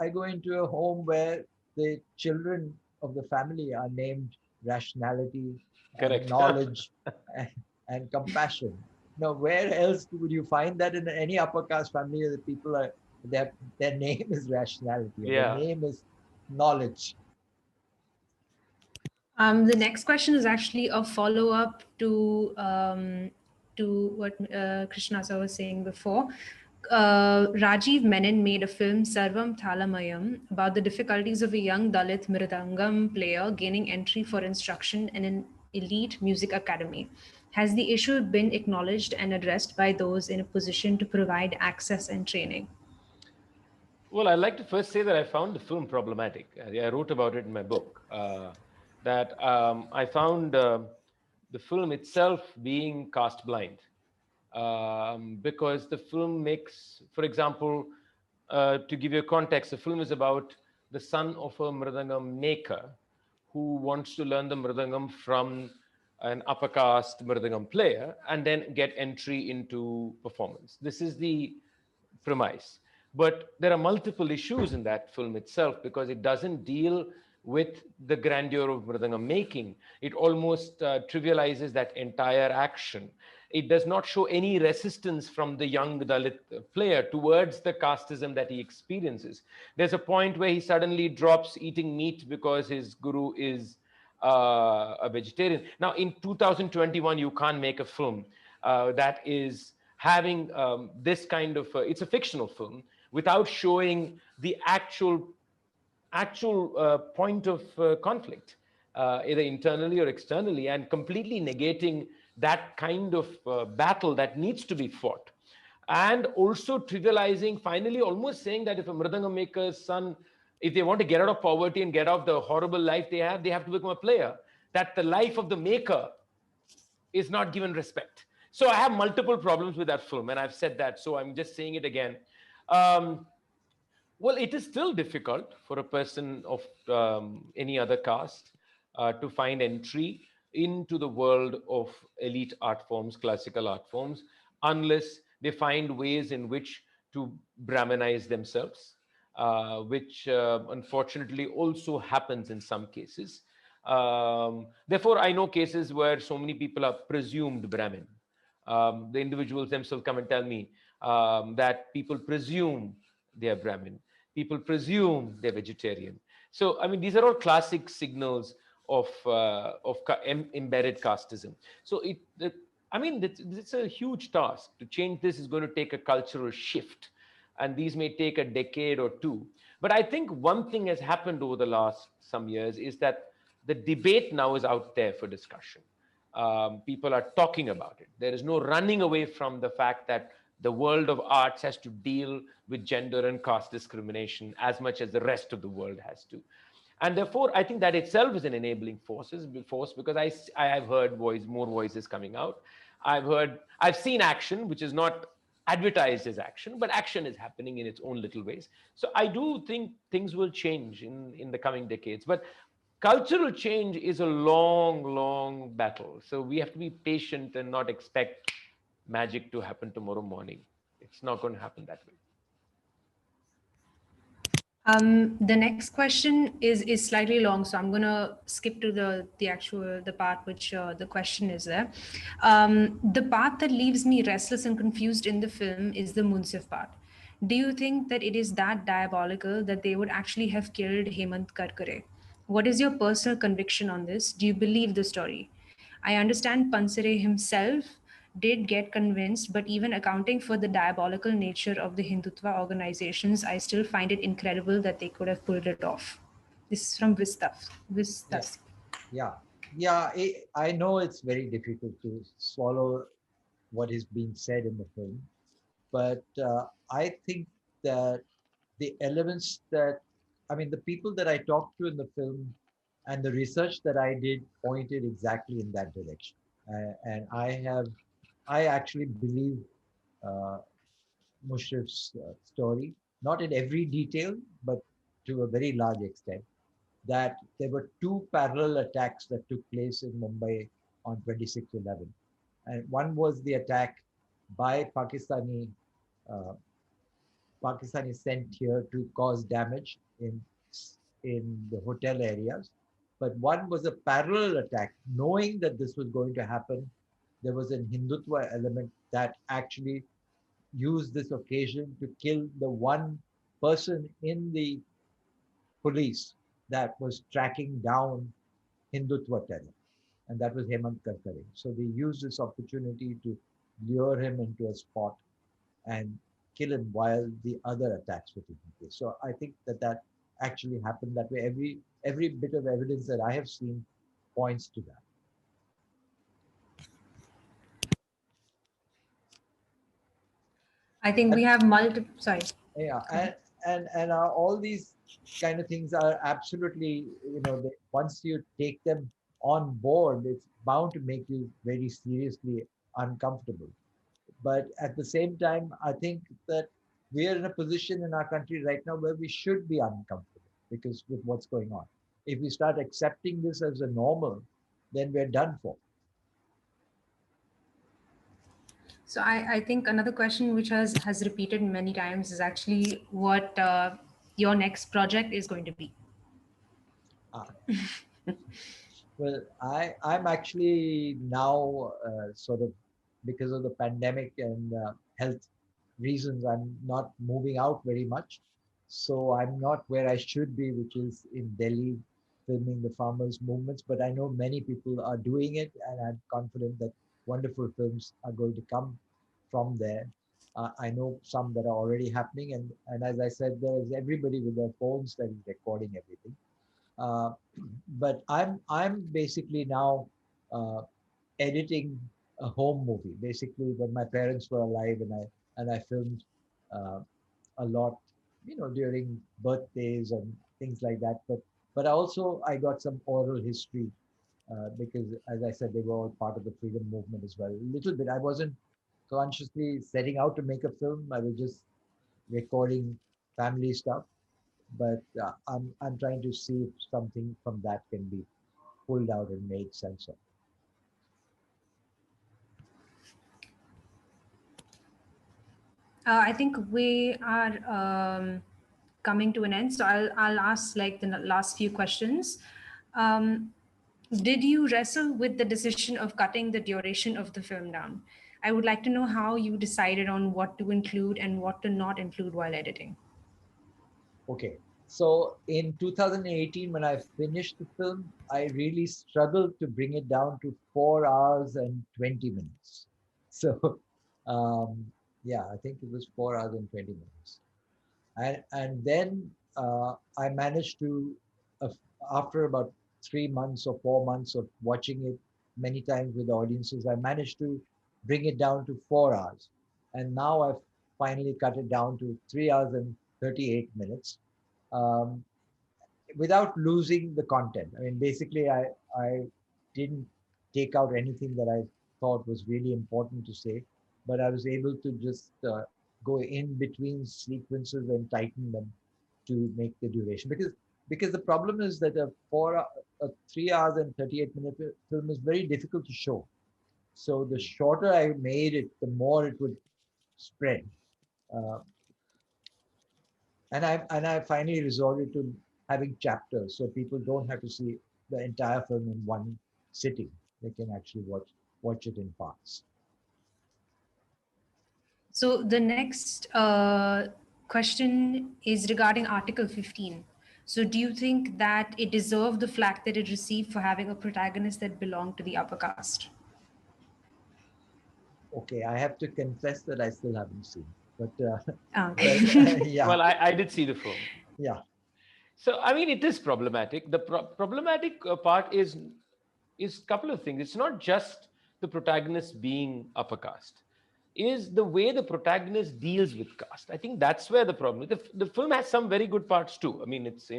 I go into a home where the children of the family are named rationality and correct. knowledge and, and compassion. Now, where else would you find that in any upper caste family? The people are their name is rationality, or their Yeah. name is knowledge. The next question is actually a follow-up to what Krishna sir was saying before. Rajiv Menon made a film Sarvam Thalamayam about the difficulties of a young Dalit Mridangam player gaining entry for instruction in an elite music academy. Has the issue been acknowledged and addressed by those in a position to provide access and training? Well, I'd like to first say that I found the film problematic. I wrote about it in my book. That I found the film itself being cast blind, because the film makes, for example, to give you a context, the film is about the son of a mridangam maker who wants to learn the mridangam from an upper caste mridangam player and then get entry into performance. This is the premise. But there are multiple issues in that film itself because it doesn't deal with the grandeur of Mridangam making. It almost trivializes that entire action. It does not show any resistance from the young Dalit player towards the casteism that he experiences. There's a point where he suddenly drops eating meat because his guru is a vegetarian. Now, in 2021, you can't make a film that is having this kind of it's a fictional film without showing the actual point of conflict, either internally or externally, and completely negating that kind of battle that needs to be fought, and also trivializing, finally almost saying that if a mridangam maker's son, if they want to get out of poverty and get out of the horrible life they have to become a player, that the life of the maker is not given respect. So I have multiple problems with that film, and I've said that, so I'm just saying it again. Um, well, it is still difficult for a person of any other caste to find entry into the world of elite art forms, classical art forms, unless they find ways in which to Brahmanize themselves, which unfortunately also happens in some cases. Therefore, I know cases where so many people are presumed Brahmin. The individuals themselves come and tell me that people presume they are Brahmin. People presume they're vegetarian. So, I mean, these are all classic signals of embedded casteism. So, I mean, it's a huge task. To change this is going to take a cultural shift, and these may take a decade or two. But I think one thing has happened over the last some years is that the debate now is out there for discussion. People are talking about it. There is no running away from the fact that the world of arts has to deal with gender and caste discrimination as much as the rest of the world has to. And therefore, I think that itself is an enabling force because I have heard more voices coming out. I've seen action, which is not advertised as action, but action is happening in its own little ways. So I do think things will change in the coming decades. But cultural change is a long battle. So we have to be patient and not expect magic to happen tomorrow morning. It's not going to happen that way. The next question is slightly long, so I'm gonna skip to the part which the question is there. The part that leaves me restless and confused in the film is the Munsif part. Do you think that it is that diabolical that they would actually have killed Hemant Karkare? What is your personal conviction on this? Do you believe the story? I understand Pansare himself did get convinced, but even accounting for the diabolical nature of the Hindutva organizations, I still find it incredible that they could have pulled it off. This is from Vistaf. Yeah, Vistas. yeah, yeah. I know it's very difficult to swallow what is being said in the film, but I think that the elements that I mean, the people that I talked to in the film and the research that I did pointed exactly in that direction. And I actually believe uh, Mushrif's story, not in every detail, but to a very large extent, that there were two parallel attacks that took place in Mumbai on 26/11. And one was the attack by uh, Pakistani sent here to cause damage in the hotel areas. But one was a parallel attack, knowing that this was going to happen. There was a Hindutva element that actually used this occasion to kill the one person in the police that was tracking down Hindutva terror, and that was Hemant Karkare. So they used this opportunity to lure him into a spot and kill him while the other attacks were taking place. So I think that that actually happened that way. Every bit of evidence that I have seen points to that. I think we And have multiple. Sorry. yeah, Go ahead. and all these kind of things are absolutely, once you take them on board, it's bound to make you very seriously uncomfortable. But at the same time, I think that we are in a position in our country right now where we should be uncomfortable because with what's going on. If we start accepting this as a normal, then we're done for. So I think another question which has repeated many times is actually what your next project is going to be. Uh, Well, I'm actually now sort of, because of the pandemic and health reasons, I'm not moving out very much. So I'm not where I should be, which is in Delhi, filming the farmers' movements. But I know many people are doing it, and I'm confident that wonderful films are going to come from there. I know some that are already happening, and as I said, there's everybody with their phones that is recording everything. Uh, but I'm basically now uh, editing a home movie. Basically, when my parents were alive, and I filmed uh, a lot, during birthdays and things like that. But also I got some oral history because, as I said, they were all part of the freedom movement as well. A little bit. I wasn't consciously setting out to make a film. I was just recording family stuff, but I'm trying to see if something from that can be pulled out and made sense of. I think we are coming to an end, so I'll ask like the last few questions. Um, did you wrestle with the decision of cutting the duration of the film down? I would like to know how you decided on what to include and what to not include while editing. Okay, so in 2018, when I finished the film, I really struggled to bring it down to 4 hours and 20 minutes. So, um, yeah, I think it was 4 hours and 20 minutes. And then I managed to, uh, after about 3 months or 4 months of watching it many times with audiences, I managed to bring it down to 4 hours. And now I've finally cut it down to 3 hours and 38 minutes. Um, Without losing the content. I mean, basically, I didn't take out anything that I thought was really important to say, but I was able to just go in between sequences and tighten them to make the duration. Because the problem is that a 3 hours and 38-minute film is very difficult to show. So the shorter I made it, the more it would spread. Uh, and I finally resorted to having chapters so people don't have to see the entire film in one sitting. They can actually watch it in parts. So the next question is regarding Article 15. So do you think that it deserved the flack that it received for having a protagonist that belonged to the upper caste? Okay, I have to confess that I still haven't seen, but Ah, but okay. yeah, Well, I did see the film. yeah, So I mean, it is problematic. The problematic part is a couple of things. It's not just the protagonist being upper caste. is the way the protagonist deals with caste. I think that's where the problem is. The film has some very good parts too. I mean, it's,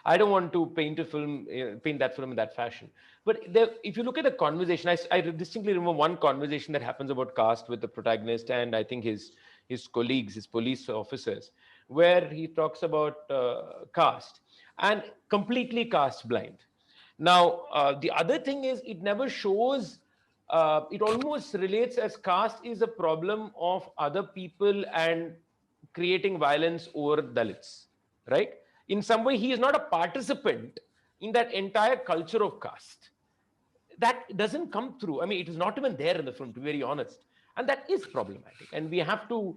I don't want to paint that film in that fashion. But there, if you look at the conversation, I distinctly remember one conversation that happens about caste with the protagonist and I think his colleagues, his police officers, where he talks about caste and completely caste blind. Now, the other thing is it never shows, it almost relates as caste is a problem of other people and creating violence over Dalits, right? In some way, he is not a participant in that entire culture of caste. That doesn't come through. I mean, it is not even there in the film, to be very honest. And that is problematic. And we have to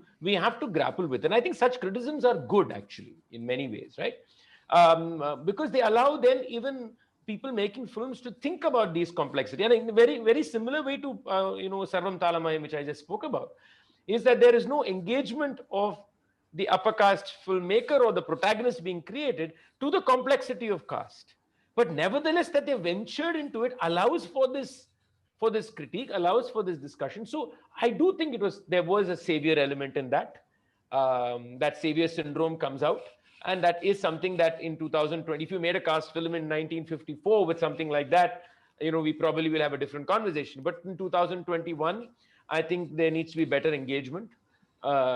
grapple with it. And I think such criticisms are good, actually, in many ways, right? Because they allow then even people making films to think about these complexity. And in a very, very similar way to, Sarvam Talamai, which I just spoke about, is that there is no engagement of the upper caste filmmaker or the protagonist being created to the complexity of caste. But nevertheless, that they ventured into it allows for this critique, allows for this discussion. So I do think there was a savior element in that. That savior syndrome comes out, and that is something that in 2020, if you made a caste film in 1954 with something like that, we probably will have a different conversation. But in 2021, I think there needs to be better engagement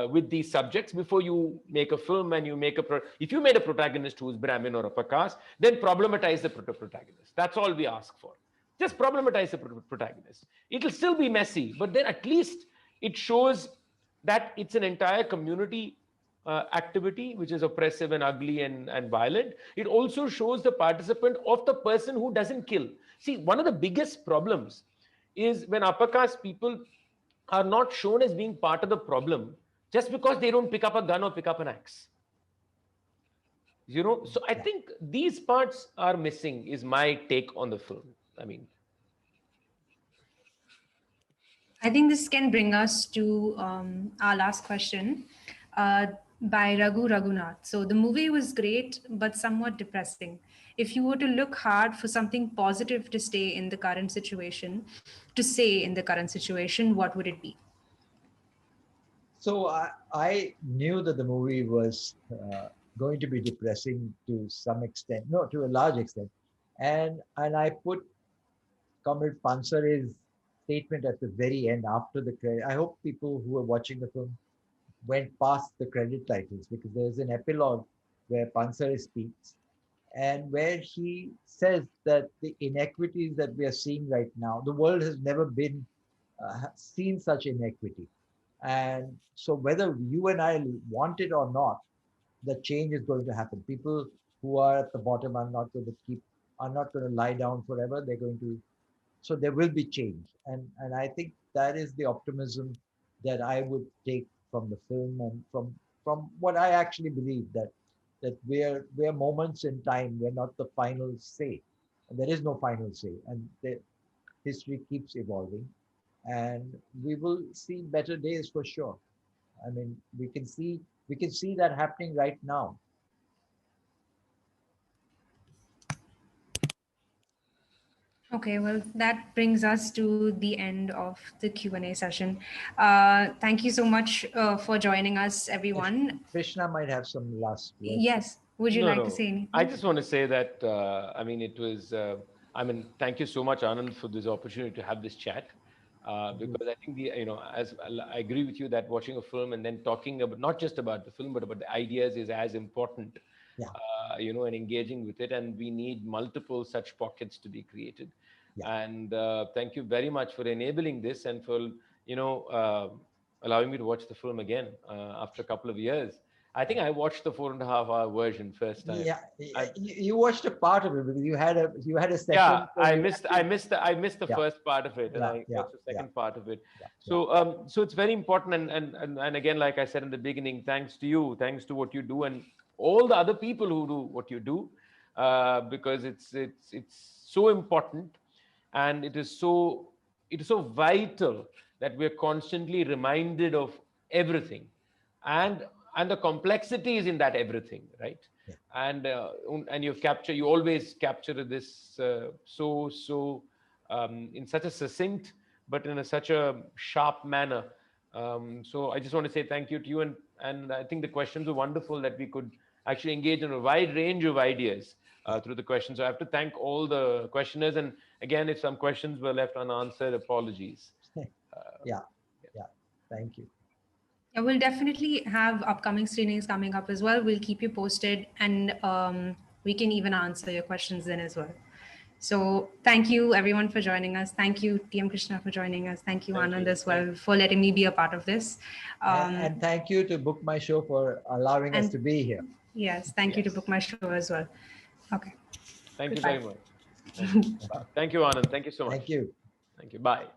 with these subjects before you make a film. And if you made a protagonist who's Brahmin or upper caste, then problematize the protagonist. That's all we ask for. Just problematize the protagonist. It'll still be messy, but then at least it shows that it's an entire community activity which is oppressive and ugly and violent. It also shows the participant of the person who doesn't kill. See, one of the biggest problems is when upper caste people are not shown as being part of the problem just because they don't pick up a gun or pick up an axe. So I think these parts are missing, is my take on the film. I mean, I think this can bring us to our last question by Raghu Raghunath. So the movie was great, but somewhat depressing. If you were to look hard for something positive to stay in the current situation, to say in the current situation, what would it be? So I knew that the movie was going to be depressing to some extent, no, to a large extent, and I put Comrade Pansare's statement at the very end after the credit. I hope people who are watching the film went past the credit titles, because there's an epilogue where Pansare speaks and where he says that the inequities that we are seeing right now, the world has never been seen such inequity. And so whether you and I want it or not, the change is going to happen. People who are at the bottom are not going to lie down forever. They're going to, so there will be change. And I think that is the optimism that I would take from the film, and from what I actually believe, that we're moments in time. We're not the final say. And there is no final say. And the history keeps evolving. And we will see better days for sure. I mean, we can see that happening right now. Okay, well, that brings us to the end of the Q&A session. Thank you so much for joining us, everyone. Krishna might have some last words. Yes, would you no, like no. to say anything? I just want to say that, it was, thank you so much, Anand, for this opportunity to have this chat. Because I think as I agree with you that watching a film and then talking about not just about the film but about the ideas is as important, Yeah. and engaging with it, and we need multiple such pockets to be created. Yeah. And thank you very much for enabling this and for allowing me to watch the film again after a couple of years. I think I watched the 4.5 hour version first time. Yeah, you watched a part of it because you had a session. Yeah, so I you missed the Yeah. first part of it, and I Yeah, watched the second part of it. yeah, So it's very important, and again, like I said in the beginning, thanks to you, thanks to what you do, and all the other people who do what you do, because it's so important, and it is so vital that we're constantly reminded of everything, and and the complexities in that everything, right? yeah. And you always capture this in such a succinct but in such a sharp manner, So I just want to say thank you to you, and I think the questions were wonderful that we could actually engage in a wide range of ideas through the questions. So I have to thank all the questioners, and again, if some questions were left unanswered, apologies. Yeah, yeah. Thank you. Yeah, we'll definitely have upcoming screenings coming up as well. We'll keep you posted, and we can even answer your questions then as well. So thank you everyone for joining us. Thank you TM Krishna for joining us. Thank you Thank Anand you. as well for letting me be a part of this. And thank you to Book My Show for allowing us And to be here. yes, thank you to Yes. Book My Show as well. Okay, Thank you goodbye. very much. Thank you. Thank you, Anand. Thank you so much. Thank you. Thank you. Bye.